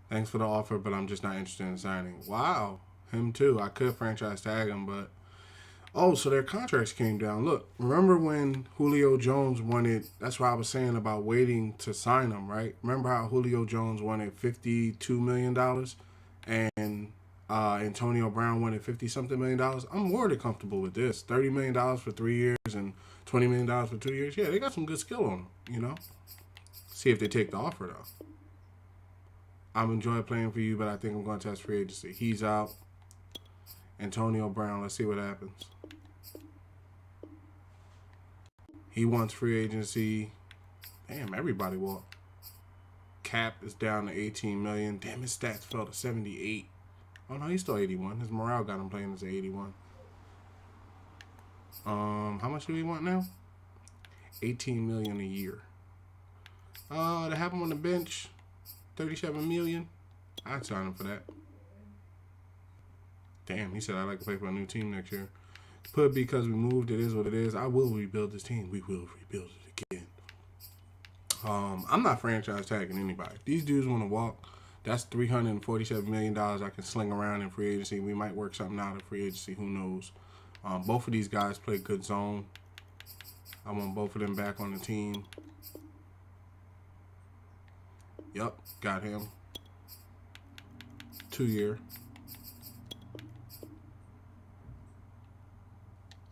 Thanks for the offer, but I'm just not interested in signing. Wow, him too. I could franchise tag him, but so their contracts came down. Look, remember when Julio Jones wanted, that's why I was saying about waiting to sign him, right? Remember how Julio Jones wanted $52 million and Antonio Brown wanted 50-something million dollars? I'm more than comfortable with this. $30 million for 3 years and $20 million for 2 years. Yeah, they got some good skill on them, you know? See if they take the offer, though. I'm enjoying playing for you, but I think I'm going to test free agency. He's out. Antonio Brown, let's see what happens. He wants free agency. Damn, everybody walked. Cap is down to 18 million. Damn, his stats fell to 78. Oh no, he's still 81. His morale got him playing as an 81. How much do we want now? 18 million a year. To have him on the bench, 37 million. I'd sign him for that. Damn, he said I'd like to play for a new team next year. Put because we moved, it is what it is. I will rebuild this team. We will rebuild it again. I'm not franchise tagging anybody. These dudes want to walk. That's $347 million I can sling around in free agency. We might work something out in free agency. Who knows? Both of these guys play good zone. I want both of them back on the team. Yep, got him. 2-year.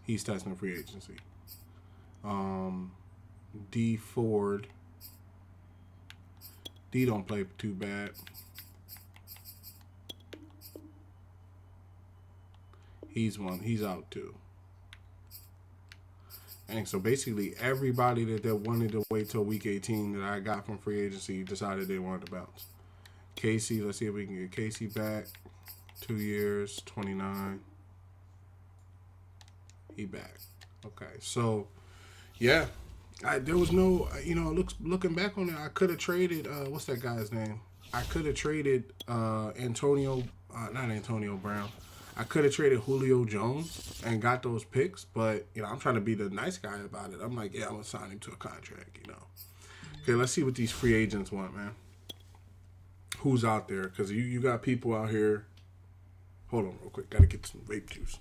He's testing free agency. D Ford. D don't play too bad. He's out too. And so basically everybody that wanted to wait till week 18 that I got from free agency decided they wanted to bounce. Casey, let's see if we can get Casey back. 2 years, 29. He back. Okay, so yeah, there was no, looking back on it, I could have traded. What's that guy's name? I could have traded not Antonio Brown. I could have traded Julio Jones and got those picks, but I'm trying to be the nice guy about it. I'm like, yeah, I'm gonna sign him to a contract. Okay, let's see what these free agents want, man. Who's out there? Because you got people out here. Hold on, real quick. Got to get some vape juice.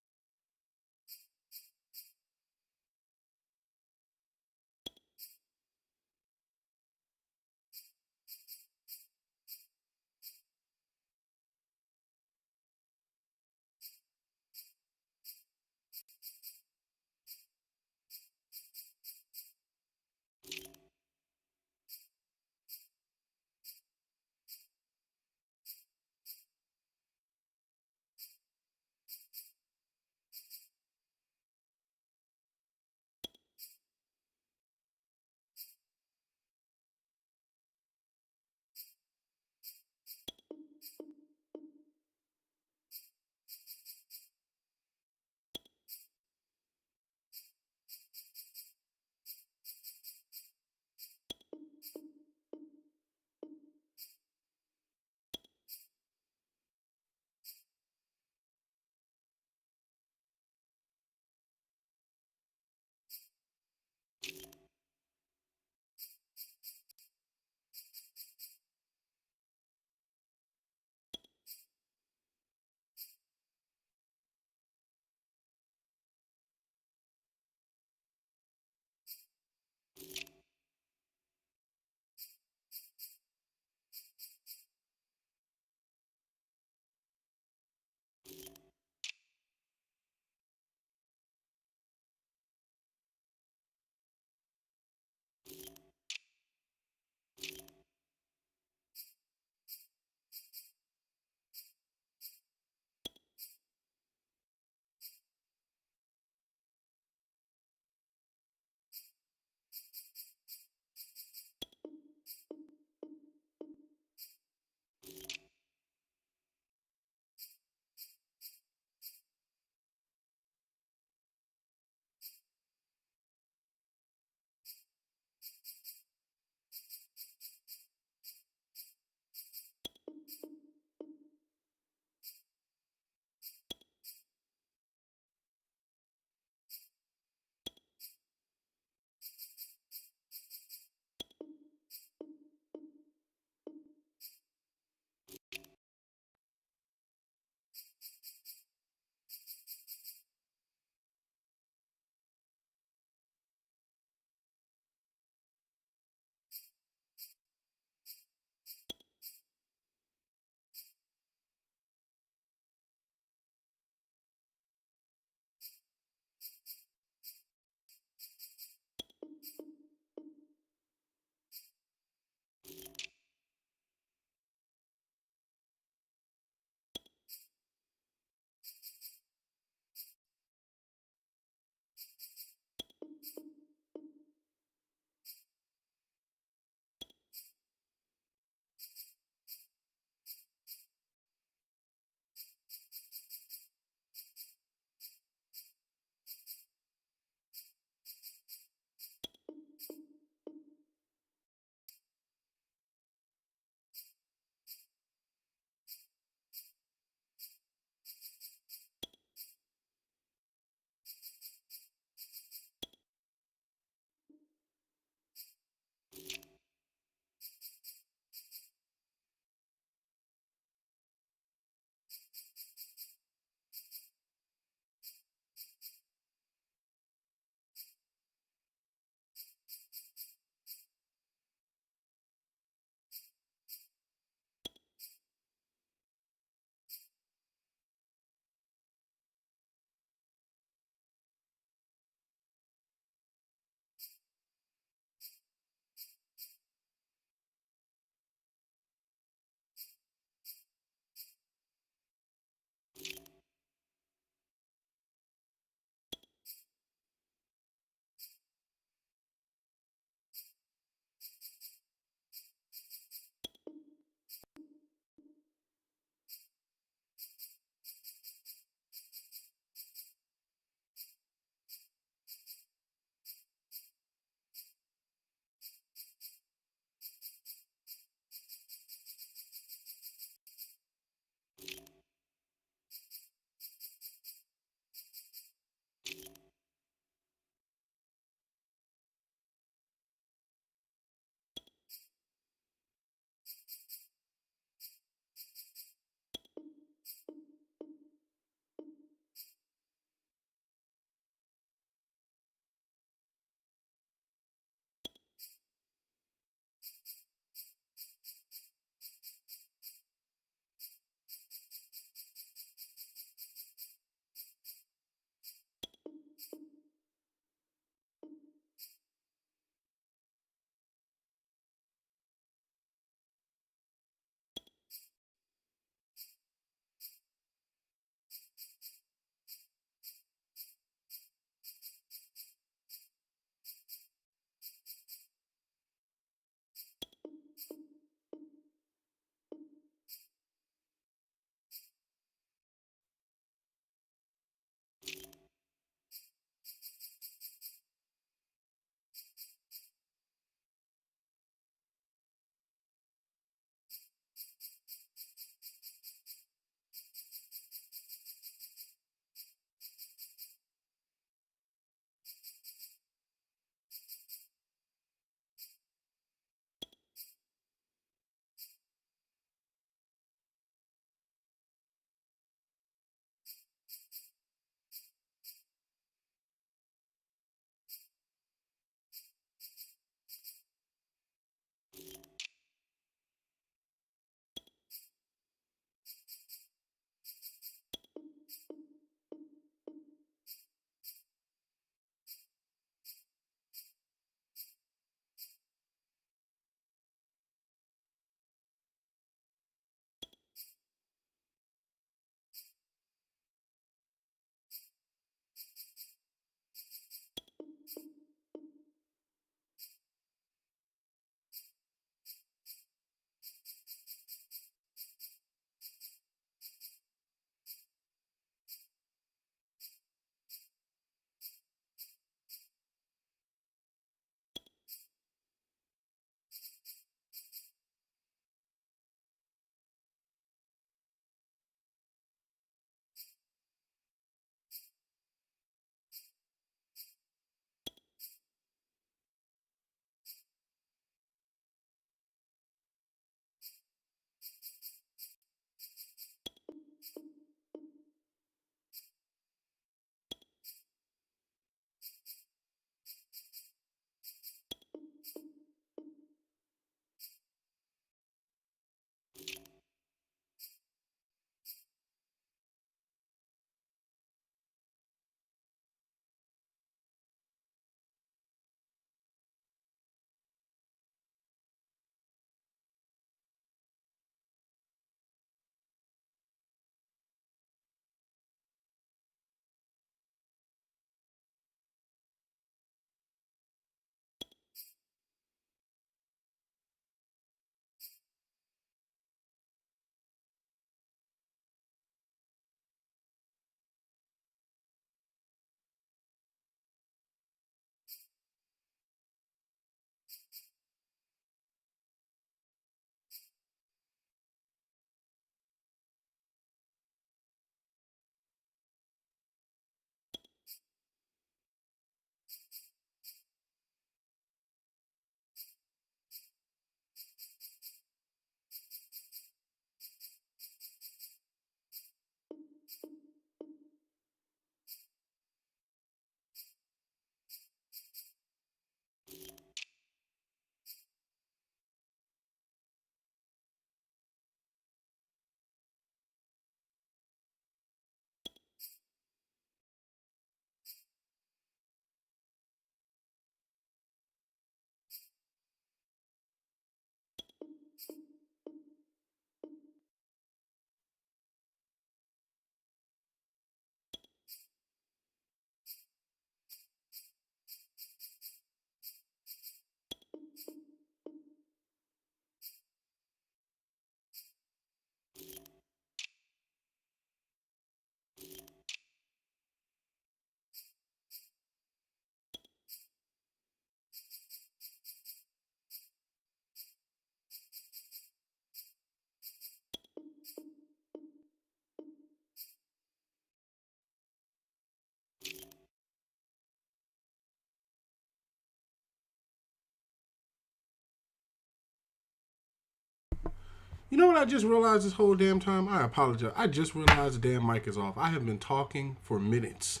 You know what I just realized this whole damn time? I apologize. I just realized the damn mic is off. I have been talking for minutes.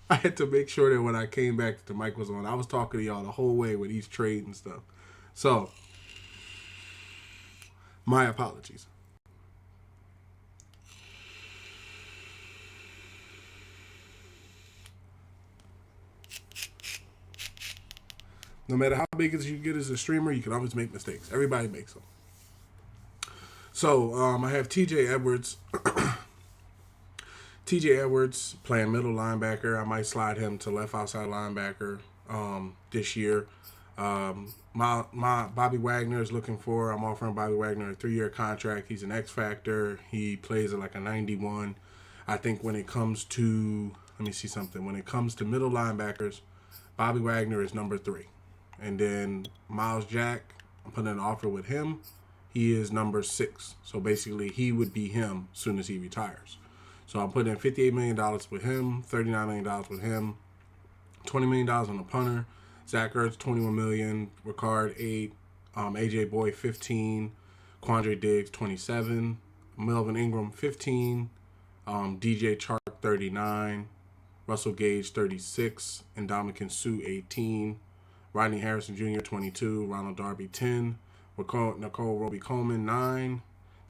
I had to make sure that when I came back, the mic was on. I was talking to y'all the whole way with each trade and stuff. So, my apologies. No matter how big as you get as a streamer, you can always make mistakes. Everybody makes them. So, I have TJ Edwards. TJ Edwards playing middle linebacker. I might slide him to left outside linebacker this year. My Bobby Wagner is looking for. I'm offering Bobby Wagner a 3-year contract. He's an X factor. He plays at like a 91. I think when it comes to, let me see something. When it comes to middle linebackers, Bobby Wagner is number 3. And then Miles Jack, I'm putting an offer with him. He is number 6. So basically, he would be him as soon as he retires. So I'm putting in $58 million with him, $39 million with him, $20 million on the punter. Zach Ertz, $21 million. Ricard, $8. AJ Boy, $15. Quandre Diggs, $27. Melvin Ingram, $15. DJ Chark, $39. Russell Gage, $36. And Ndamukong Suh, $18. Rodney Harrison Jr., $22. Ronald Darby, $10. Nicole Roby-Coleman, $9.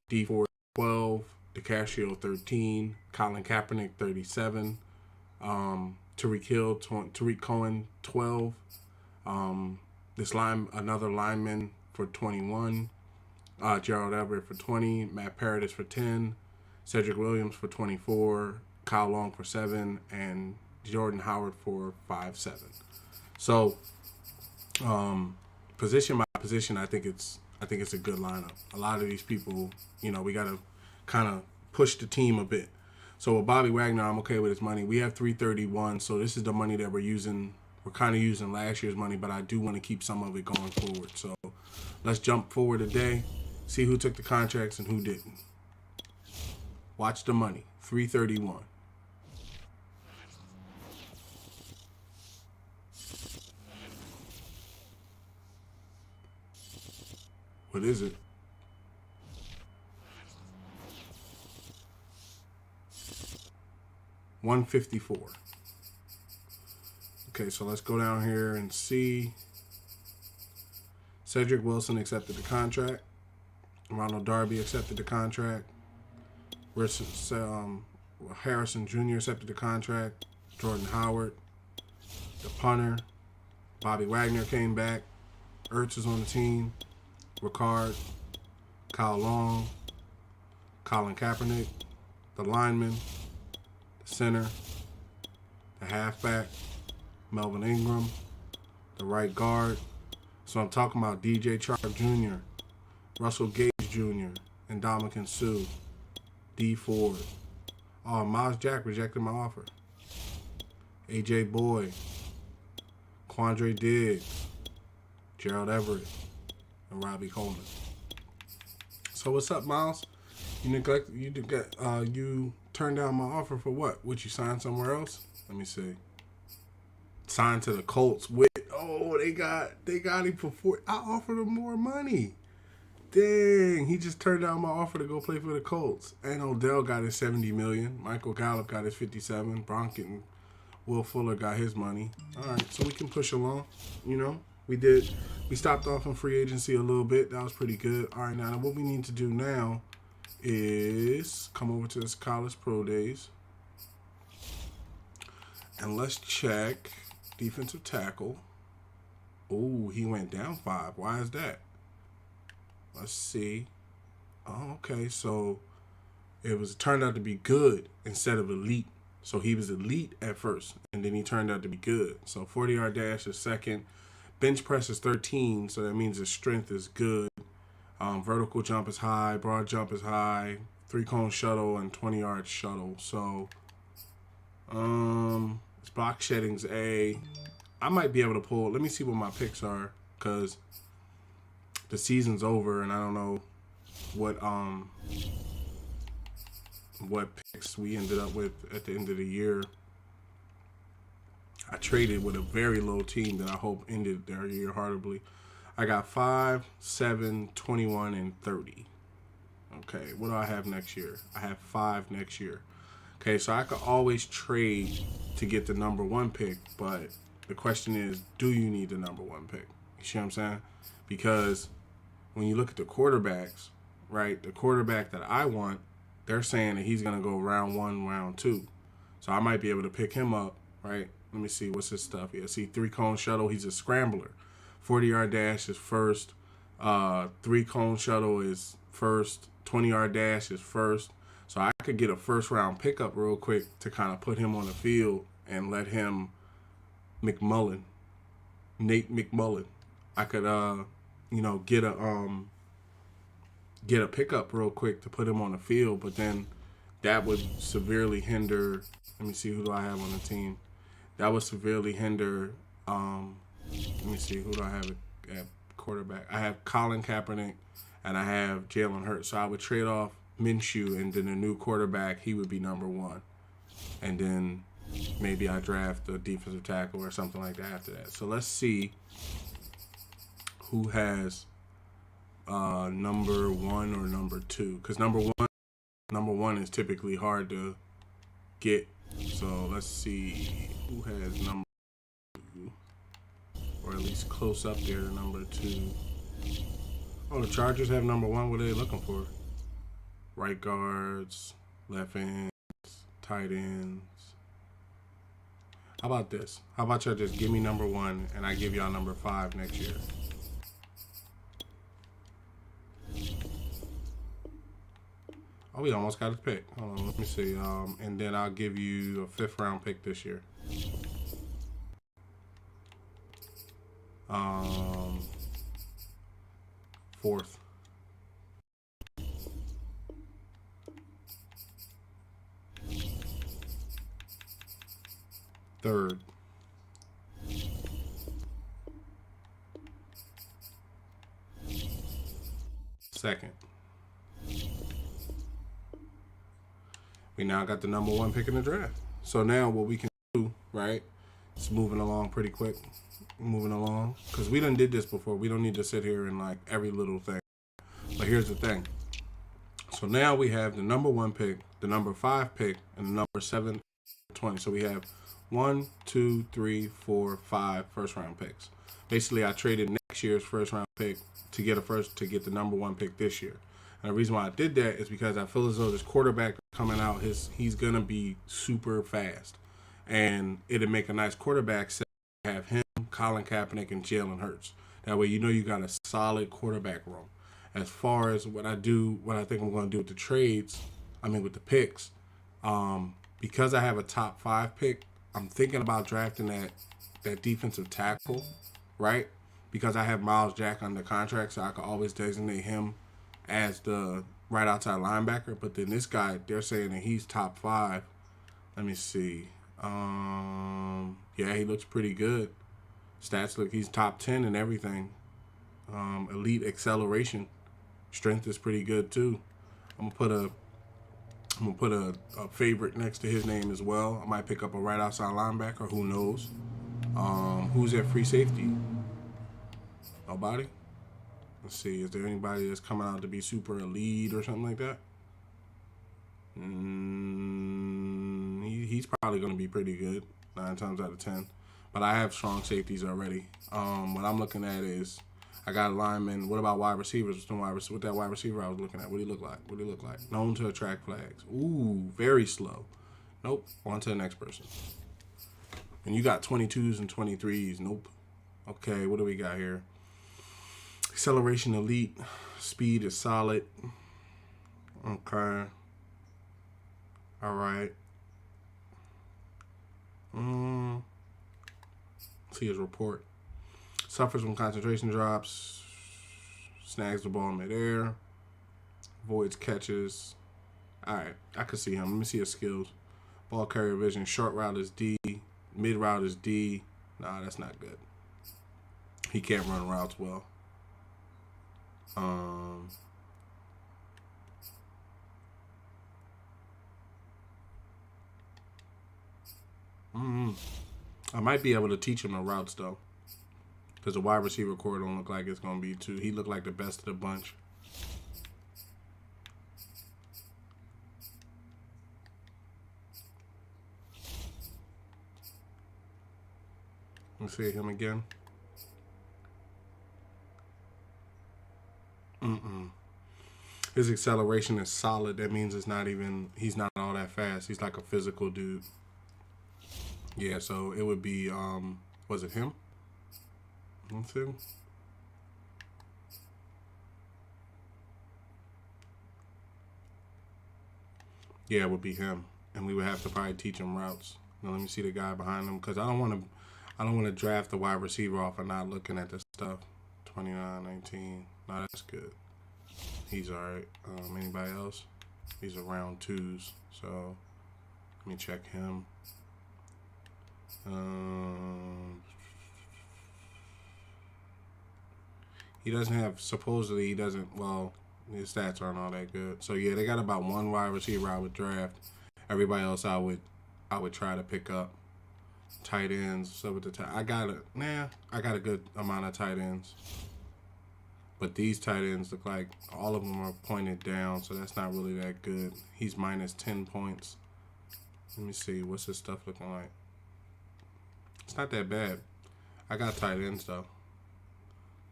D Ford, $12. DeCascio, $13. Colin Kaepernick, $37. Tariq Cohen, $12. Another lineman for $21. Gerald Everett for $20. Matt Paradis for $10. Cedric Williams for $24. Kyle Long for $7. And Jordan Howard for $5.7. So, position by position, I think it's a good lineup. A lot of these people, we got to kind of push the team a bit. So with Bobby Wagner, I'm okay with his money. We have $331, so this is the money that we're using. We're kind of using last year's money, but I do want to keep some of it going forward. So let's jump forward a day, see who took the contracts and who didn't. Watch the money, $331. What is it? $154. Okay, so let's go down here and see. Cedric Wilson accepted the contract. Ronald Darby accepted the contract. Harrison Jr. accepted the contract. Jordan Howard, the punter. Bobby Wagner came back. Ertz is on the team. Ricard, Kyle Long, Colin Kaepernick, the lineman, the center, the halfback, Melvin Ingram, the right guard. So I'm talking about DJ Chark Jr., Russell Gage Jr., and Ndamukong Suh, D Ford. Oh, Miles Jack rejected my offer. AJ Boy, Quandre Diggs, Gerald Everett, and Robbie Coleman. So what's up, Miles? You turned down my offer for what? Would you sign somewhere else? Let me see. Signed to the Colts with they got him for 4. I offered him more money. Dang, he just turned down my offer to go play for the Colts. And Odell got his $70 million. Michael Gallup got his $57. Bronk and Will Fuller got his money. All right, so we can push along. We stopped off on free agency a little bit. That was pretty good. All right, now what we need to do now is come over to this college pro days. And let's check defensive tackle. Oh, he went down 5. Why is that? Let's see. Oh, okay. So it turned out to be good instead of elite. So he was elite at first, and then he turned out to be good. So 40-yard dash is second. Bench press is 13, so that means his strength is good. Vertical jump is high. Broad jump is high. 3-cone shuttle and 20-yard shuttle. So his block shedding's A. I might be able to pull. Let me see what my picks are, because the season's over, and I don't know what picks we ended up with at the end of the year. I traded with a very low team that I hope ended their year horribly. I got 5, 7, 21, and 30. Okay, what do I have next year? I have 5 next year. Okay, so I could always trade to get the number 1 pick, but the question is, do you need the number 1 pick? You see what I'm saying? Because when you look at the quarterbacks, right, the quarterback that I want, they're saying that he's going to go round 1, round 2. So I might be able to pick him up, right? Let me see, what's his stuff here? See, 3-cone shuttle, he's a scrambler. 40-yard dash is first. 3-cone shuttle is first. 20-yard dash is first. So I could get a first-round pickup real quick to kind of put him on the field and let him Nate McMullen. I could, get a pickup real quick to put him on the field, but then that would severely hinder. Let me see, who do I have on the team? That would severely hinder. Let me see, who do I have at quarterback? I have Colin Kaepernick and I have Jalen Hurts. So I would trade off Minshew, and then the new quarterback, he would be number 1. And then maybe I draft a defensive tackle or something like that after that. So let's see who has number 1 or number 2. Because number one is typically hard to get. So let's see who has number 2, or at least close up there to number 2. Oh, the Chargers have number 1. What are they looking for? Right guards, left ends, tight ends. How about this? How about y'all just give me number 1 and I give y'all number 5 next year? Oh, we almost got his pick. Hold on, let me see. And then I'll give you a 5th round pick this year. 4th. 3rd. 2nd. We now got the number 1 pick in the draft. So now what we can do, right, it's moving along pretty quick. Moving along. Because we done did this before. We don't need to sit here and like every little thing. But here's the thing. So now we have the number 1 pick, the number 5 pick, and the number 7, 20. So we have 1, 2, 3, 4, 5 first round picks. Basically, I traded next year's first round pick to get the number 1 pick this year. And the reason why I did that is because I feel as though this quarterback coming out, he's gonna be super fast, and it'd make a nice quarterback set to have him, Colin Kaepernick, and Jalen Hurts. That way, you know you got a solid quarterback room. As far as what I think I'm gonna do with the trades, with the picks, because I have a top 5 pick, I'm thinking about drafting that defensive tackle, right? Because I have Miles Jack under contract, so I could always designate him as the right outside linebacker. But then this guy, they're saying that he's top 5. Let me see. Yeah, he looks pretty good. Stats look, he's top 10 and everything. Elite acceleration. Strength is pretty good too. I'm gonna put a favorite next to his name as well. I might pick up a right outside linebacker. Who knows? Who's at free safety? Nobody? Let's see. Is there anybody that's coming out to be super elite or something like that? He's probably going to be pretty good 9 times out of 10. But I have strong safeties already. What I'm looking at is I got linemen. What about wide receivers? What that wide receiver I was looking at? What do he look like? Known to attract flags. Ooh, very slow. Nope. On to the next person. And you got 22s and 23s. Nope. Okay, what do we got here? Acceleration elite. Speed is solid. Okay. All right. See his report. Suffers from concentration drops. Snags the ball in midair. Avoids catches. All right. I could see him. Let me see his skills. Ball carrier vision. Short route is D. Mid route is D. Nah, that's not good. He can't run routes well. I might be able to teach him the routes though, because the wide receiver core don't look like it's gonna be too. He looked like the best of the bunch. Let's see him again. His acceleration is solid. That means he's not all that fast. He's like a physical dude. Yeah, so it would be, was it him? Let's see. Yeah, it would be him. And we would have to probably teach him routes. Now let me see the guy behind him, because I don't want to draft the wide receiver off and not looking at this stuff. 29, 19. No, that's good. He's alright. Anybody else? These are round twos. So let me check him. He doesn't have, supposedly he doesn't, well, his stats aren't all that good. So yeah, they got about one wide receiver I would draft. Everybody else I would try to pick up. Tight ends. So with the I got a good amount of tight ends. But these tight ends look like all of them are pointed down, so that's not really that good. He's minus 10 points. Let me see, what's his stuff looking like? It's not that bad. I got tight ends though.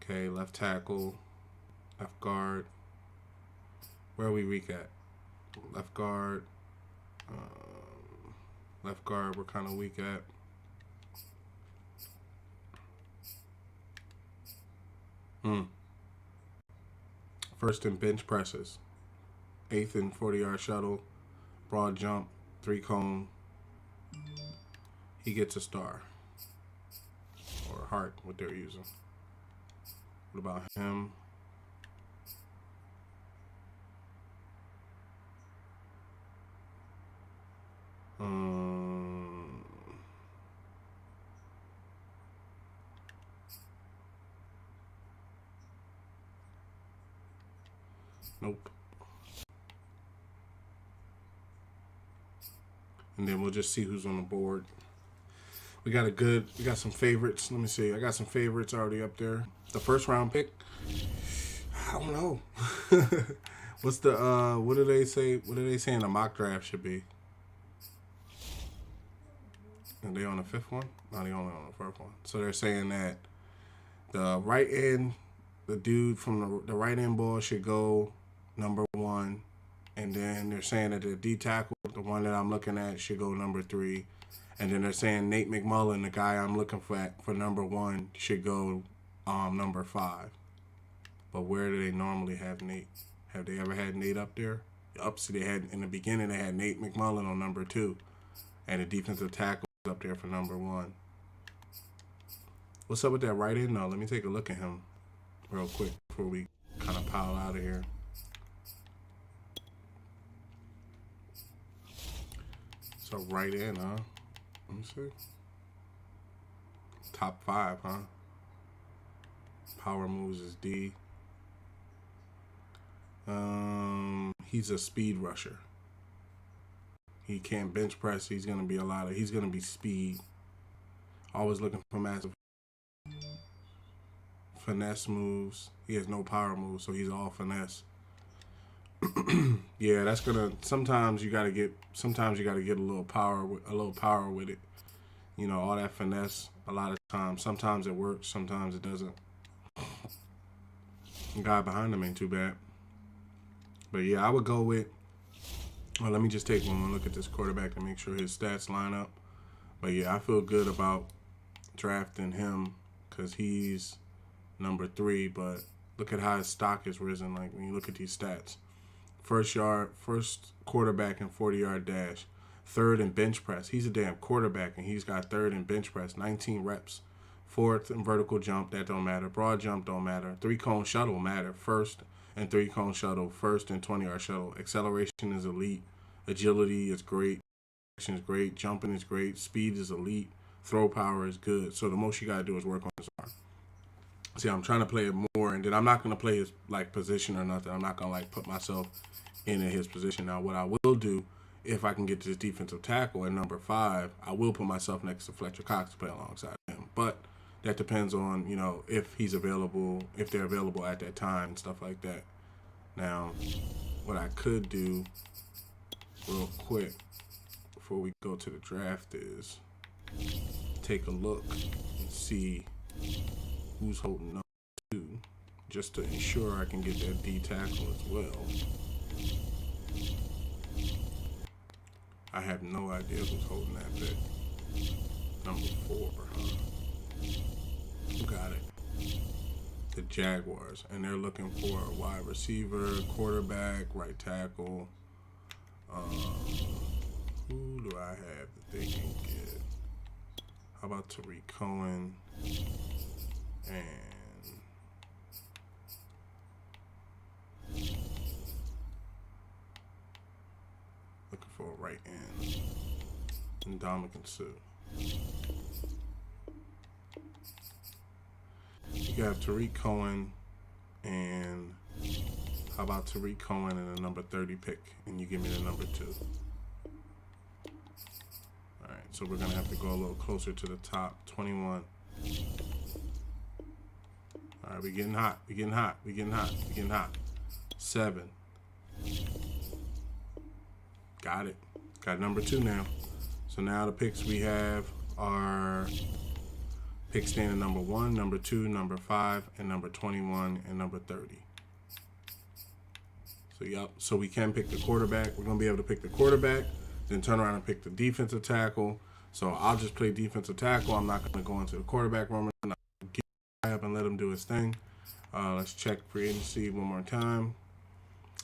Okay, left tackle, left guard. Where are we weak at? Left guard. Left guard we're kind of weak at. First in bench presses. 8th in 40-yard shuttle. Broad jump. 3 cone. He gets a star. Or a heart, what they're using. What about him? Nope. And then we'll just see who's on the board. We got some favorites. Let me see. I got some favorites already up there. The first round pick, I don't know. What's the what do they say? What are they saying the mock draft should be? Are they on the 5th one? No, they only on the 1st one. So they're saying that the right end, the dude from the right end ball should go number 1. And then they're saying that the D tackle, the one that I'm looking at, should go number 3. And then they're saying Nate McMullen, the guy I'm looking for number 1, should go number 5. But where do they normally have Nate? Have they ever had Nate up there? So they had in the beginning they had Nate McMullen on number 2, and the defensive tackle was up there for number 1. What's up with that right end though? Let me take a look at him real quick before we kind of pile out of here. So right end, huh? Let me see. Top 5, huh? Power moves is D. He's a speed rusher. He can't bench press. He's gonna be speed. Always looking for massive finesse moves. He has no power moves, so he's all finesse. Yeah, that's gonna. Sometimes you gotta get a little power with it. You know, all that finesse. A lot of times, sometimes it works, sometimes it doesn't. The guy behind him ain't too bad. But yeah, I would go with. Well, let me just take one look at this quarterback to make sure his stats line up. But yeah, I feel good about drafting him because he's number 3. But look at how his stock has risen. Like when you look at these stats. First quarterback in 40-yard dash. 3rd in bench press. He's a damn quarterback, and he's got 3rd in bench press, 19 reps. 4th in vertical jump, that don't matter. Broad jump don't matter. 3-cone shuttle matter. 1st and 3-cone shuttle. 1st and 20-yard shuttle. Acceleration is elite. Agility is great. Action is great. Jumping is great. Speed is elite. Throw power is good. So the most you got to do is work on his arm. See, I'm trying to play it more, and then I'm not going to play his like position or nothing. I'm not going to like put myself in his position. Now, what I will do, if I can get to this defensive tackle at number 5, I will put myself next to Fletcher Cox to play alongside him. But that depends on, you know, if he's available, if they're available at that time and stuff like that. Now, what I could do real quick before we go to the draft is take a look and see who's holding number 2, just to ensure I can get that D tackle as well. I have no idea who's holding that pick. Number 4, huh? Who got it? The Jaguars, and they're looking for a wide receiver, quarterback, right tackle. Who do I have that they can get? How about Tariq Cohen and looking for a right end and Dominican Sue. You got Tariq Cohen, and how about Tariq Cohen and a number 30 pick, and you give me the number 2. All right, so we're gonna have to go a little closer to the top. 21. All right, we're getting hot. We're getting hot. We're getting hot. We're getting hot. 7. Got it. Got number 2 now. So now the picks we have are picks standing number 1, number 2, number 5, and number 21, and number 30. So, yep. So we can pick the quarterback. We're going to be able to pick the quarterback, then turn around and pick the defensive tackle. So I'll just play defensive tackle. I'm not going to go into the quarterback room. I'm not going to get up and let him do his thing. Let's check free agency one more time.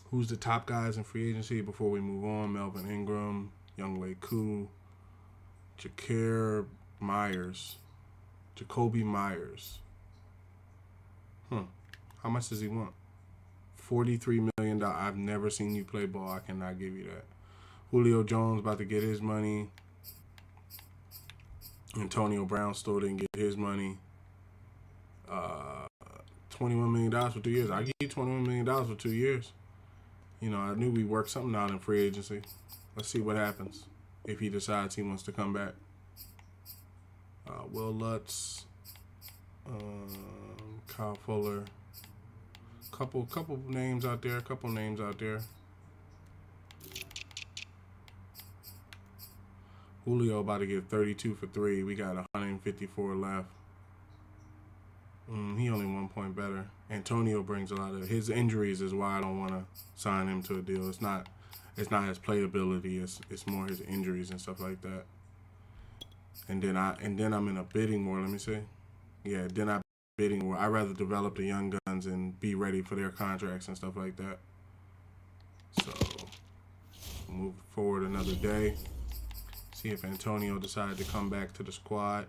Who's the top guys in free agency before we move on? Melvin Ingram, Younghoe Koo, Jacoby Myers. How much does he want? $43 million. I've never seen you play ball. I cannot give you that. Julio Jones about to get his money. Antonio Brown still didn't get his money. $21 million for 2 years. I give you $21 million for 2 years. You know, I knew we worked something out in free agency. Let's see what happens if he decides he wants to come back. Will Lutz, Kyle Fuller, couple names out there, Julio about to get 32 for 3. We got 154 left. He only 1 point better. Antonio brings a lot of his injuries is why I don't want to sign him to a deal. It's not his playability. It's more his injuries and stuff like that. And then I'm in a bidding war. Let me see. Yeah, then I'm bidding war. I'd rather develop the young guns and be ready for their contracts and stuff like that. So move forward another day. See if Antonio decides to come back to the squad.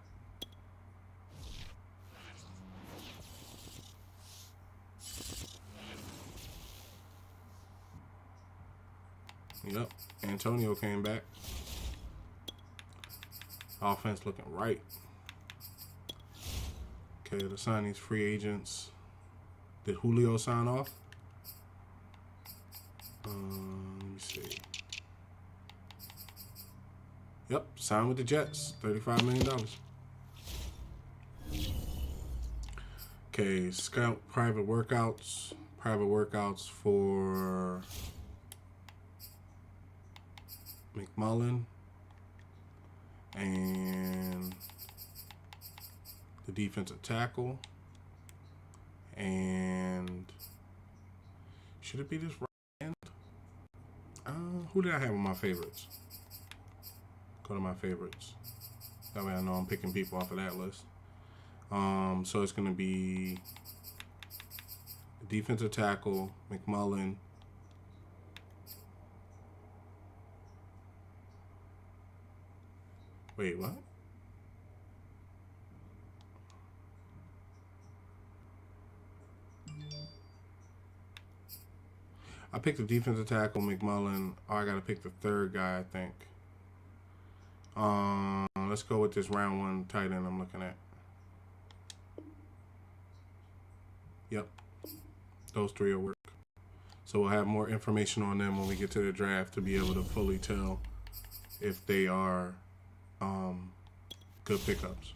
Yep, Antonio came back. Offense looking right. Okay, to sign these free agents. Did Julio sign off? Let me see. Yep, signed with the Jets. $35 million. Okay, scout private workouts. Private workouts for McMullen and the defensive tackle. And should it be this right end? Who did I have in my favorites? Go to my favorites. That way I know I'm picking people off of that list. So it's going to be the defensive tackle, McMullen. Wait, what? I picked the defensive tackle, McMullen. Oh, I got to pick the third guy, I think. Let's go with this round 1 tight end I'm looking at. Yep. Those 3 will work. So we'll have more information on them when we get to the draft to be able to fully tell if they are good pickups.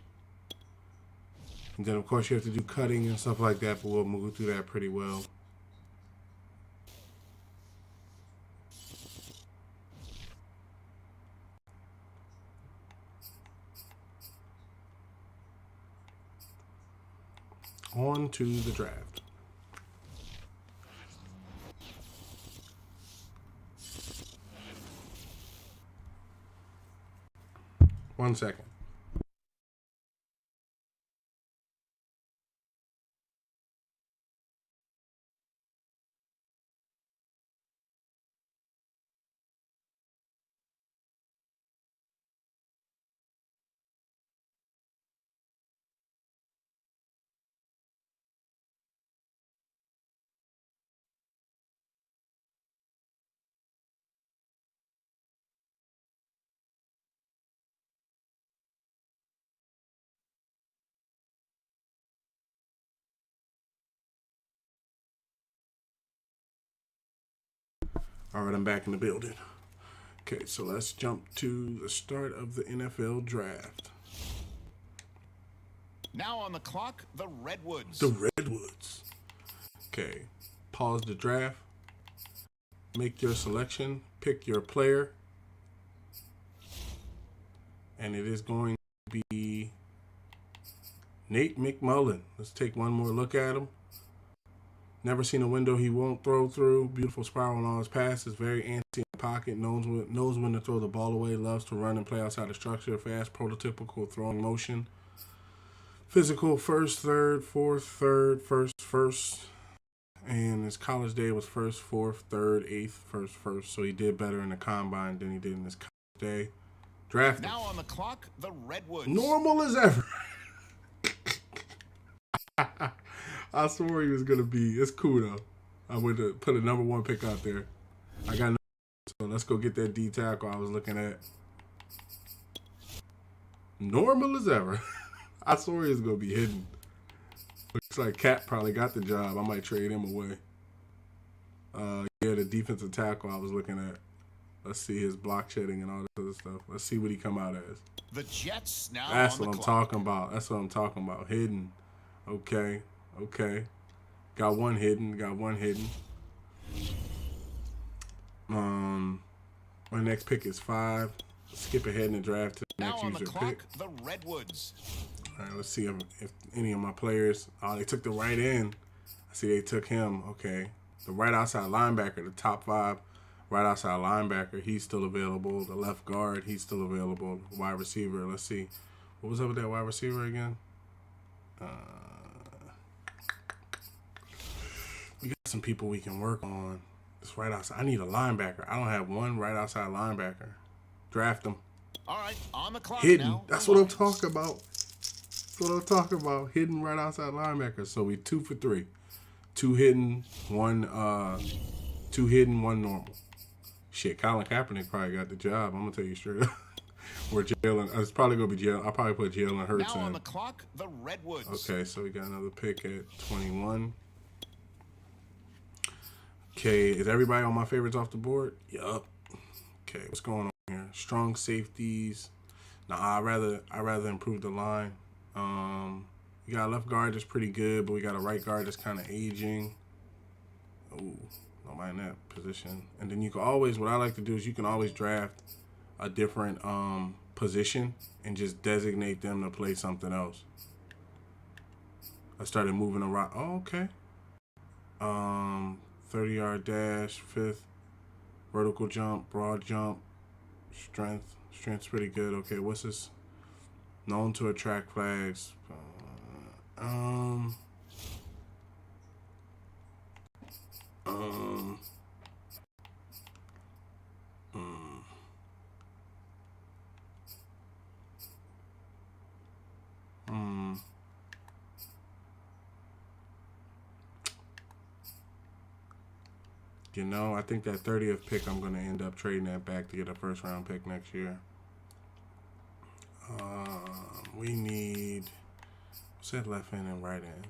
And then, of course, you have to do cutting and stuff like that, but we'll move through that pretty well. On to the draft. One second. All right, I'm back in the building. Okay, so let's jump to the start of the NFL draft. Now on the clock, the Redwoods. The Redwoods. Okay, pause the draft. Make your selection. Pick your player. And it is going to be Nate McMullen. Let's take one more look at him. Never seen a window he won't throw through. Beautiful spiral on all his passes. Very antsy in the pocket. Knows when to throw the ball away. Loves to run and play outside the structure. Fast, prototypical throwing motion. Physical, first, third, fourth, third, first. And his college day was first, fourth, third, eighth, first. So he did better in the combine than he did in his college day. Drafted. Now on the clock, the Redwoods. Normal as ever. I swore he was going to be. It's cool, though. I would have put a number 1 pick out there. I got no. So let's go get that D tackle I was looking at. Normal as ever. I swore he was going to be hidden. Looks like Cat probably got the job. I might trade him away. Yeah, the defensive tackle I was looking at. Let's see his block shedding and all this other stuff. Let's see what he come out as. The Jets now That's on what the I'm clock. talking about. That's what I'm talking about. Hidden. Okay. Got one hidden. My next pick is 5. Skip ahead in the draft to the Now next on the user clock, pick. the Redwoods. All right, let's see if any of my players. Oh, they took the right end. I see they took him. Okay. The right outside linebacker, the top 5 right outside linebacker, he's still available. The left guard, he's still available. Wide receiver, let's see. What was up with that wide receiver again? We got some people we can work on. This right outside. I need a linebacker. I don't have one right outside linebacker. Draft them. All right, on the clock Hidden. now. That's the what I'm Lions. talking about. That's what I'm talking about. Hidden right outside linebacker. So we 2 for 3. 2 hidden, 1 normal. Shit, Colin Kaepernick probably got the job. I'm gonna tell you straight up. Or Jalen. It's probably gonna be Jalen. I'll probably put Jalen Hurts Now on in. the clock, the Redwoods. Okay, so we got another pick at 21. Okay, is everybody on my favorites off the board? Yup. Okay, what's going on here? Strong safeties. Nah, I rather improve the line. We got a left guard that's pretty good, but we got a right guard that's kind of aging. Ooh, nobody in that position. And then you can always, what I like to do is you can always draft a different position and just designate them to play something else. I started moving around. Oh, okay. 30-yard dash, 5th, vertical jump, broad jump, strength. Strength's pretty good. Okay, what's this? Known to attract flags. You know, I think that 30th pick, I'm going to end up trading that back to get a first-round pick next year. We need, what's that left end and right end?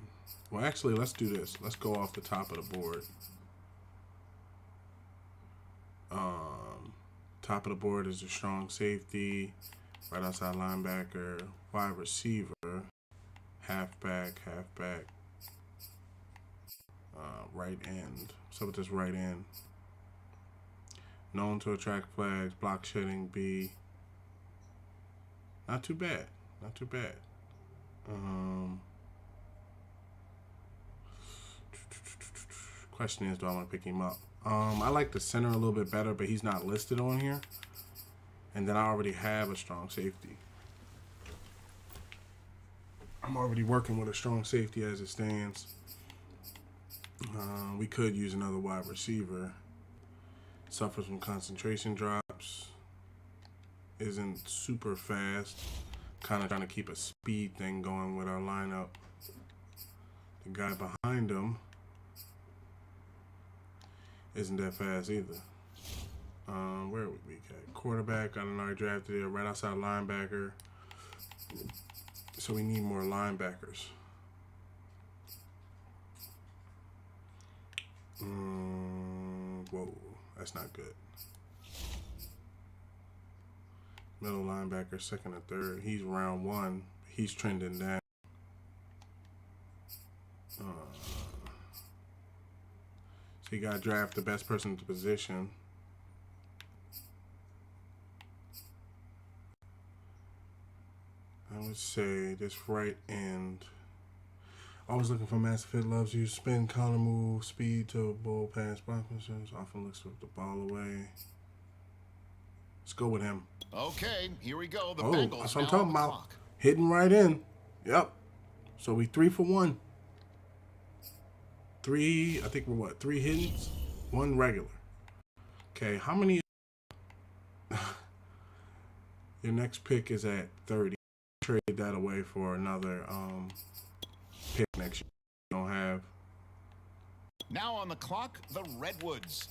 Well, actually, let's do this. Let's go off the top of the board. Top of the board is a strong safety, right outside linebacker, wide receiver, halfback, right end. What's up with this right end? Known to attract flags, block shedding B. Not too bad. Question is, do I want to pick him up? I like the center a little bit better, but he's not listed on here. And then I already have a strong safety. I'm already working with a strong safety as it stands. We could use another wide receiver. Suffers from concentration drops. Isn't super fast. Kind of trying to keep a speed thing going with our lineup. The guy behind him isn't that fast either. Where would we get? Quarterback, I don't know, I drafted it right outside linebacker. So we need more linebackers. Whoa, that's not good. Middle linebacker, second or third. He's round 1. He's trending down. So you gotta draft the best person to position. I would say this right end. Always looking for massive fit, loves you, spin, counter move, speed to bowl, pass, block positions, often looks with the ball away. Let's go with him. Okay, here we go. The Bengals Bengals that's what I'm now talking on the about. clock. Hitting right in. Yep. So we 3 for 1. 3, I think we're what? 3 hits, 1 regular. Okay, how many? Your next pick is at 30. Trade that away for another pick next year. You don't have. Now on the clock, the Redwoods.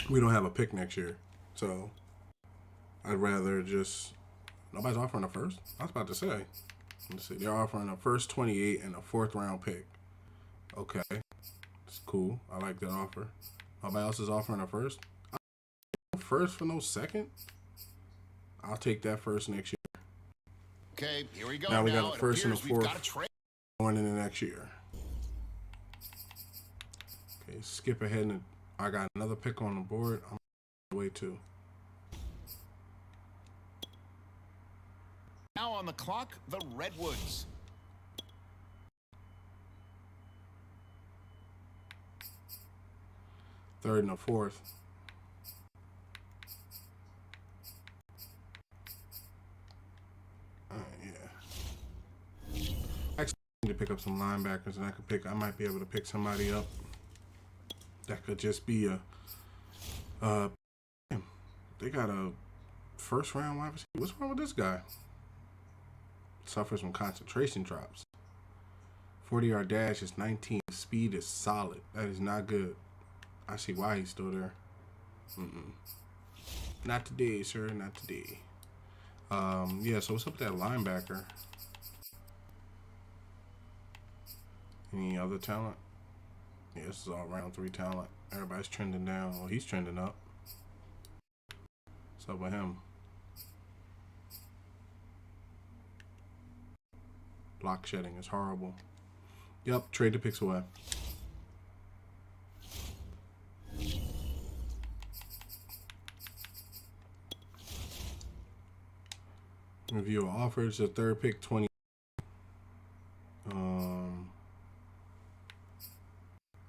We don't have a pick next year, so I'd rather just. Nobody's offering a first. I was about to say. Let's see. They're offering a first 28 and a 4th round pick. Okay, it's cool. I like that offer. Nobody else is offering a first. First for no second. I'll take that first next year. Okay, here we go. Now we got a first and a 4th trade going in the next year. Okay, skip ahead and I got another pick on the board. I'm way too. Now on the clock, the Redwoods. Third and a 4th. Yeah. Actually, I need to pick up some linebackers, and I might be able to pick somebody up. That could just be a. They got a first round wide receiver. What's wrong with this guy? Suffers from concentration drops. 40-yard dash is 19. Speed is solid. That is not good. I see why he's still there. Not today, sir. Not today. Yeah, so what's up with that linebacker? Any other talent? Yeah, this is all round 3 talent. Everybody's trending down. Well, he's trending up. What's up with him? Block shedding is horrible. Yep, trade the picks away. Review offers. The 3rd pick, 20.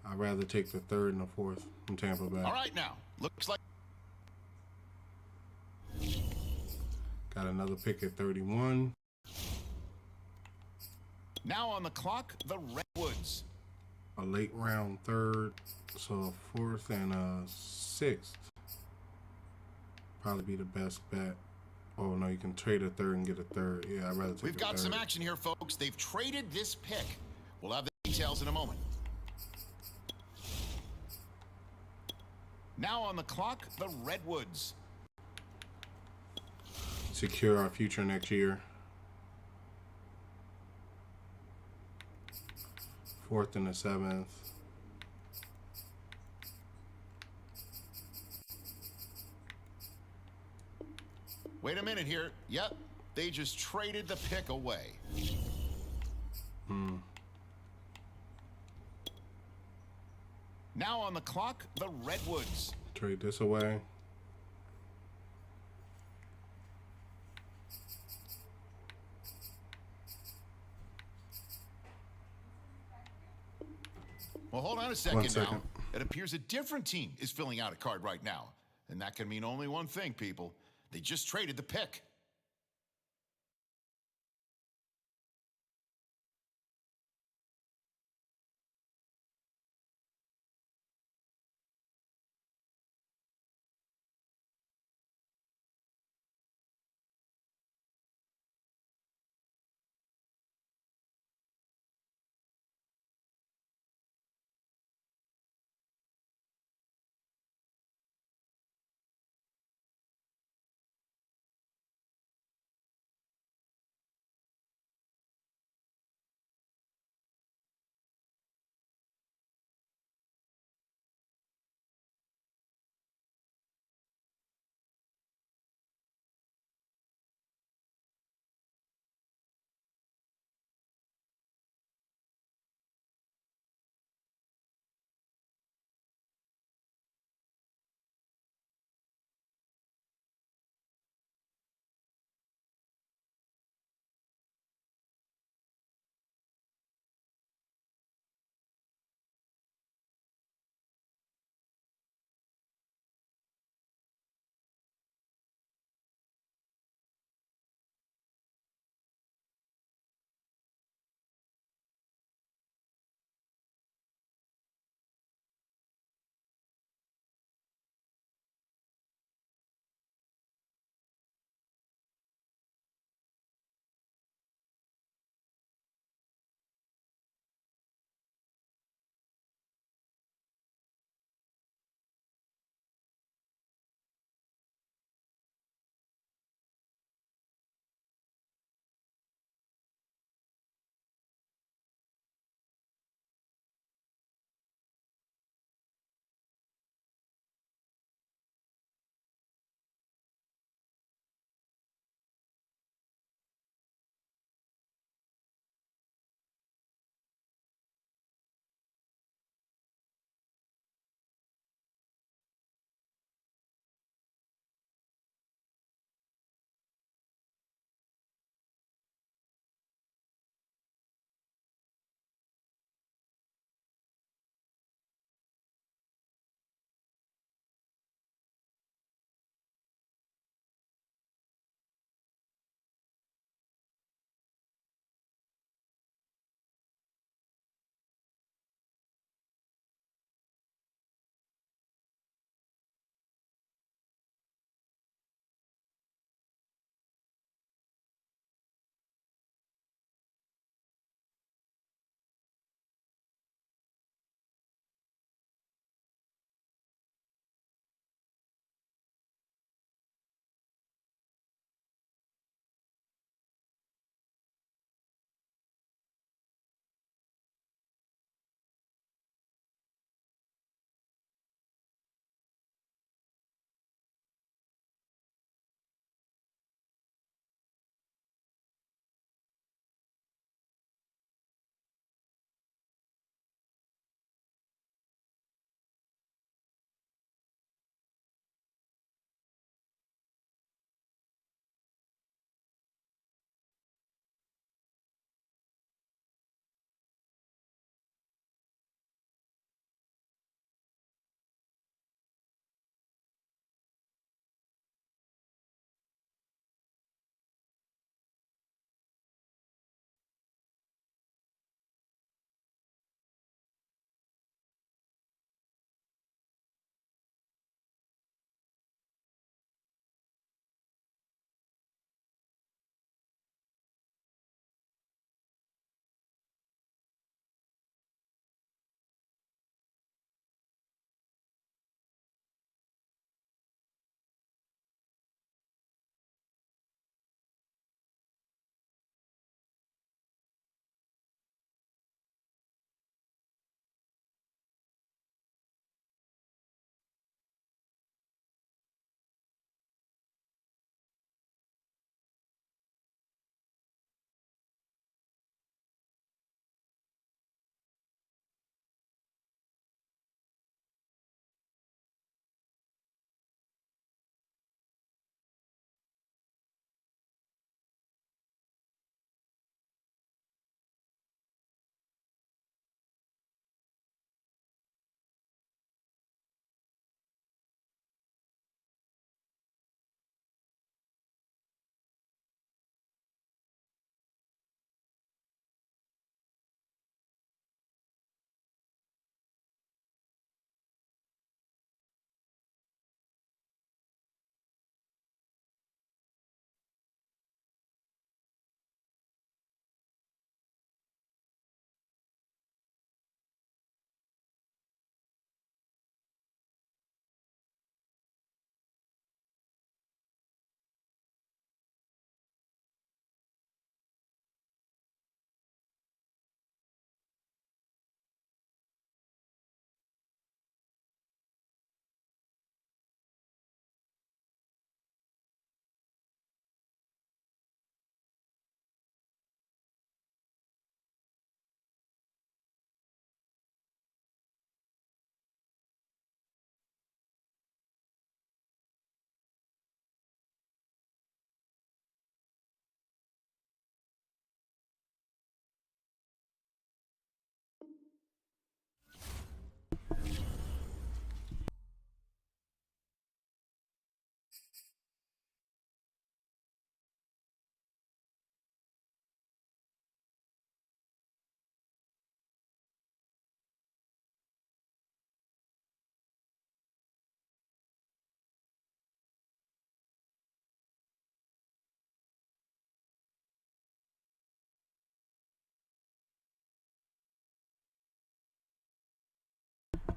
I'd rather take the 3rd and the 4th from Tampa Bay. All right, now looks like got another pick at 31. now on the clock, the Redwoods. A late round 3rd, so a 4th and a 6th. Probably be the best bet. Oh no, you can trade a 3rd and get a 3rd. Yeah, I'd rather take We've a got 3rd. some action here, folks. They've traded this pick. We'll have the details in a moment. Now on the clock, the Redwoods. Secure our future next year. 4th and the 7th. Wait a minute here. Yep, they just traded the pick away. Now on the clock, the Redwoods. Trade this away. Well, hold on a One second now. second. It appears a different team is filling out a card right now. And that can mean only one thing, people. They just traded the pick.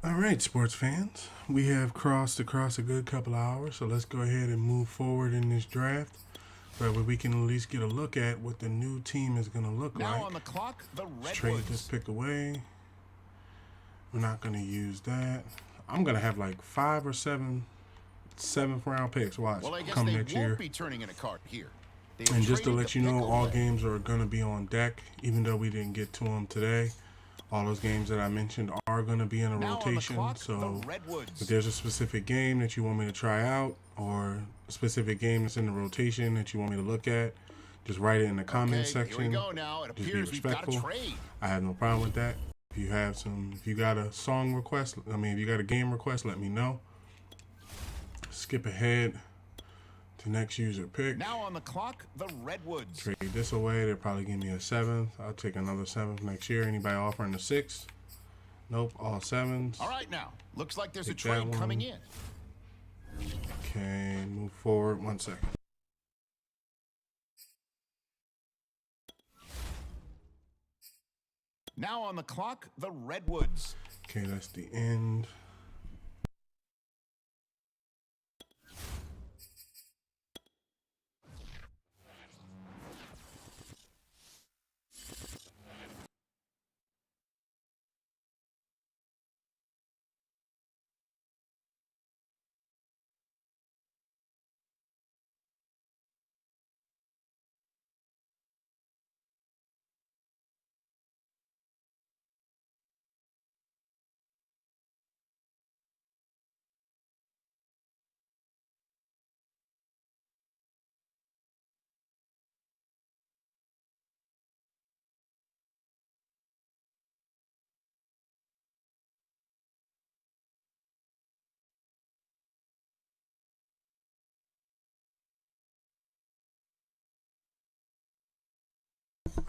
All right, sports fans, we have crossed across a good couple of hours, so let's go ahead and move forward in this draft. Where we can at least get a look at what the new team is going to look Now like. on the clock, the Let's trade this pick away. We're not going to use that. I'm going to have like 5 or 7 7th round picks. Watch. Well, I guess come they next won't year. be turning in a card here. And just to let you know, all games are going to be on deck, even though we didn't get to them today. All those games that I mentioned are going to be in a rotation. Clock, so if there's a specific game that you want me to try out, or a specific game that's in the rotation that you want me to look at, just write it in the comment section. Here we go now. It appears just be respectful. We've got a trade. I have no problem with that. If you got a song request, if you got a game request, let me know. Skip ahead to next user pick. Now on the clock, the Redwoods. Trade this away. They'll probably give me a 7th. I'll take another 7th next year. Anybody offering a 6th? Nope, all 7s. All right, now looks like there's a trade coming in. Okay, move forward 1 second. Now on the clock, the Redwoods. Okay, that's the end.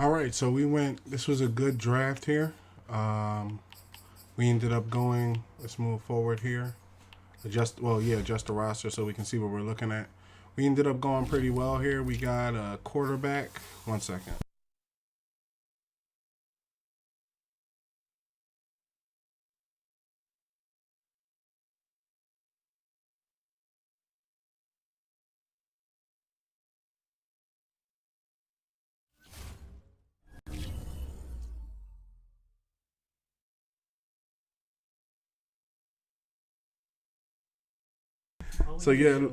All right, so this was a good draft here. We ended up going, let's move forward here. Adjust the roster so we can see what we're looking at. We ended up going pretty well here. We got a quarterback. 1 second. So yeah.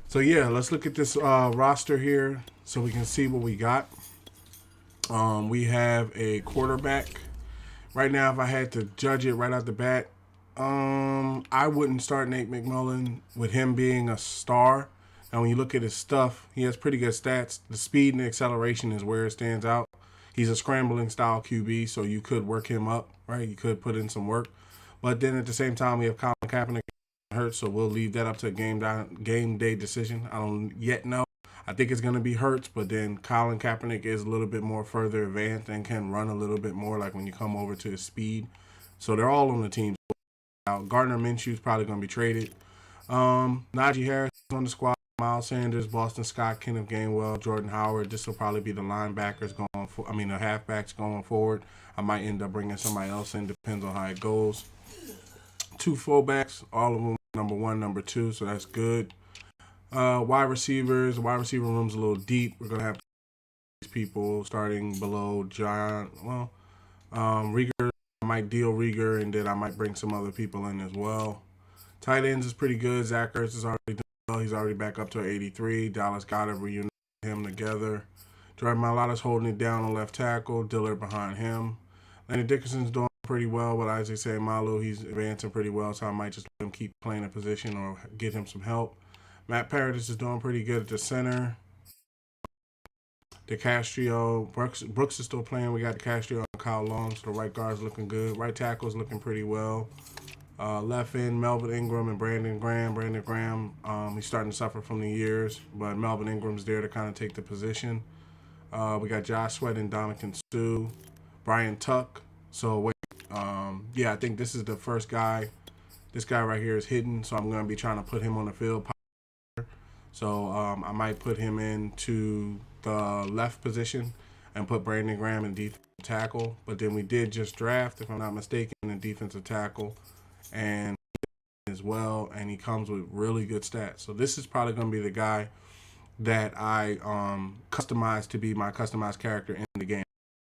So yeah, let's look at this roster here so we can see what we got. We have a quarterback. Right now, if I had to judge it right out the bat, I wouldn't start Nate McMillan with him being a star. Now, when you look at his stuff, he has pretty good stats. The speed and the acceleration is where it stands out. He's a scrambling style QB, so you could work him up, right? You could put in some work. But then at the same time, we have Colin Kaepernick hurt, so we'll leave that up to a game day decision. I don't yet know. I think it's going to be Hurts, but then Colin Kaepernick is a little bit more further advanced and can run a little bit more, like when you come over to his speed. So they're all on the team. Gardner Minshew is probably going to be traded. Najee Harris is on the squad. Miles Sanders, Boston Scott, Kenneth Gainwell, Jordan Howard. This will probably be the linebackers the halfbacks going forward. I might end up bringing somebody else in. Depends on how it goes. 2 fullbacks, all of them number 1, number 2, so that's good. Wide receivers, the wide receiver room's a little deep. We're gonna have these people starting below John. Rieger, I might deal Rieger, and then I might bring some other people in as well. Tight ends is pretty good. Zach Ertz is already doing well. He's already back up to 83. Dallas Goedert reunited him together. Jordan Mailata's holding it down on left tackle. Dillard behind him. Landon Dickerson's doing pretty well, but Isaac Seumalo, he's advancing pretty well, so I might just let him keep playing a position or get him some help. Matt Paradis is doing pretty good at the center. DeCastro, Brooks is still playing. We got DeCastro and Kyle Long, so the right guard's looking good. Right tackle's looking pretty well. Left end, Melvin Ingram and Brandon Graham. Brandon Graham, he's starting to suffer from the years, but Melvin Ingram's there to kind of take the position. We got Josh Sweat and Dominican Sue. Brian Tuck. So, wait, yeah, I think this is the first guy. This guy right here is hidden, so I'm going to be trying to put him on the field. So, I might put him into the left position and put Brandon Graham in defensive tackle. But then we did just draft, if I'm not mistaken, a defensive tackle and as well, and he comes with really good stats. So this is probably going to be the guy that I customized to be my customized character in the game.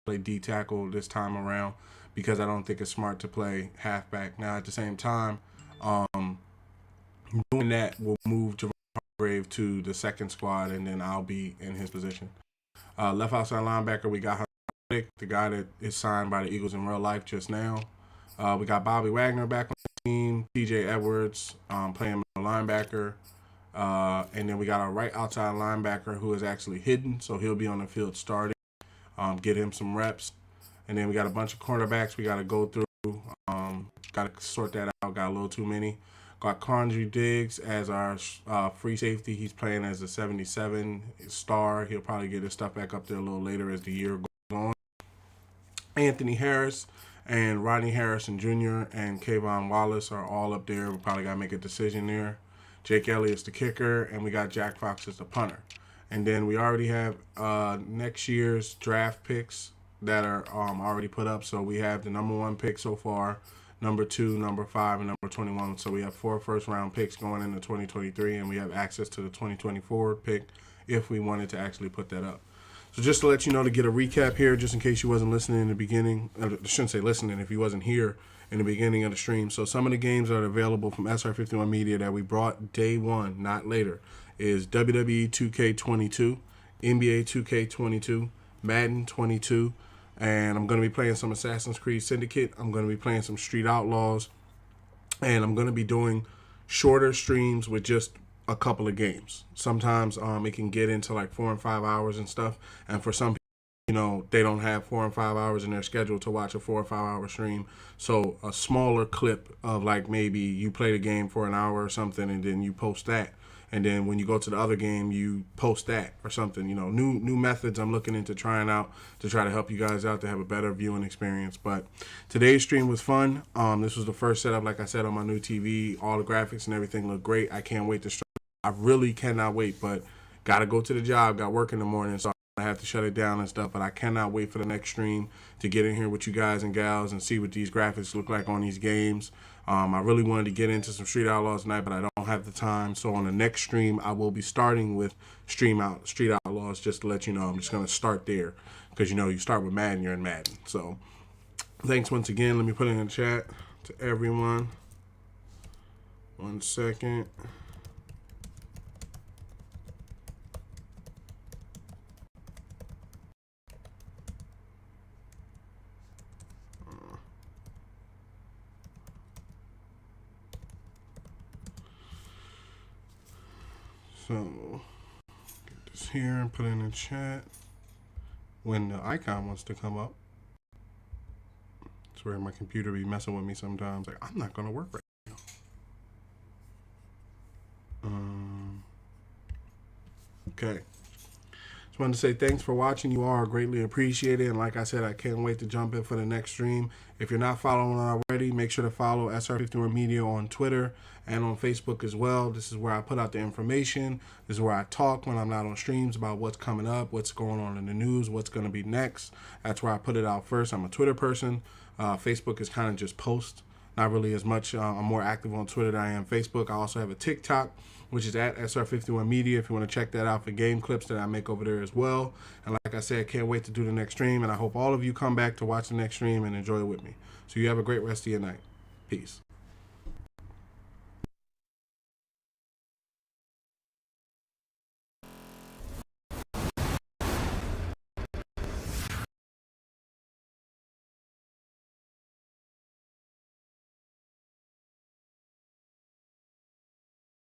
Play D tackle this time around because I don't think it's smart to play halfback. Now at the same time, doing that will move Javon Hargrave to the second squad, and then I'll be in his position. Left outside linebacker, we got the guy that is signed by the Eagles in real life just now. We got Bobby Wagner back on the team. TJ Edwards playing middle linebacker. And then we got our right outside linebacker who is actually hidden, so he'll be on the field starting. Get him some reps. And then we got a bunch of cornerbacks we got to go through. Got to sort that out. Got a little too many. Got Condry Diggs as our free safety. He's playing as a 77 star. He'll probably get his stuff back up there a little later as the year goes on. Anthony Harris and Rodney Harrison Jr. and Kayvon Wallace are all up there. We probably got to make a decision there. Jake Elliott's the kicker, and we got Jack Fox as the punter. And then we already have next year's draft picks that are already put up. So we have the number 1 pick so far, number 2, number 5, and number 21. So we have 4 first-round picks going into 2023, and we have access to the 2024 pick if we wanted to actually put that up. So just to let you know, to get a recap here, just in case you wasn't listening in the beginning, I shouldn't say listening if you wasn't here in the beginning of the stream. So some of the games that are available from SR51 Media that we brought day one, not later, is WWE 2K22, NBA 2K22, Madden 22, and I'm going to be playing some Assassin's Creed Syndicate. I'm going to be playing some Street Outlaws, and I'm going to be doing shorter streams with just a couple of games. Sometimes it can get into like 4 and 5 hours and stuff, and for some people, you know, they don't have 4 and 5 hours in their schedule to watch a 4 or 5 hour stream. So a smaller clip of like maybe you play the game for an hour or something, and then you post that. And then when you go to the other game, you post that or something. You know, new methods I'm looking into trying out to try to help you guys out to have a better viewing experience. But today's stream was fun. This was the first setup, like I said, on my new TV. All the graphics and everything look great. I can't wait to stream. I really cannot wait, but got to go to the job, got work in the morning, so I have to shut it down and stuff. But I cannot wait for the next stream to get in here with you guys and gals and see what these graphics look like on these games. I really wanted to get into some Street Outlaws tonight, but I don't have the time. So on the next stream, I will be starting with Street Outlaws, just to let you know. I'm just going to start there because, you know, you start with Madden, you're in Madden. So thanks once again. Let me put it in the chat to everyone. 1 second. So, get this here and put it in the chat. When the icon wants to come up, it's where my computer be messing with me sometimes. Like, I'm not going to work right now. Okay. Just wanted to say thanks for watching. You all are greatly appreciated. And like I said, I can't wait to jump in for the next stream. If you're not following already, make sure to follow SR51 Media on Twitter and on Facebook as well. This is where I put out the information. This is where I talk when I'm not on streams about what's coming up, what's going on in the news, what's going to be next. That's where I put it out first. I'm a Twitter person. Facebook is kind of just post. Not really as much. I'm more active on Twitter than I am Facebook. I also have a TikTok, which is at SR51 Media, if you want to check that out for game clips that I make over there as well. And like I said, can't wait to do the next stream, and I hope all of you come back to watch the next stream and enjoy it with me. So you have a great rest of your night. Peace.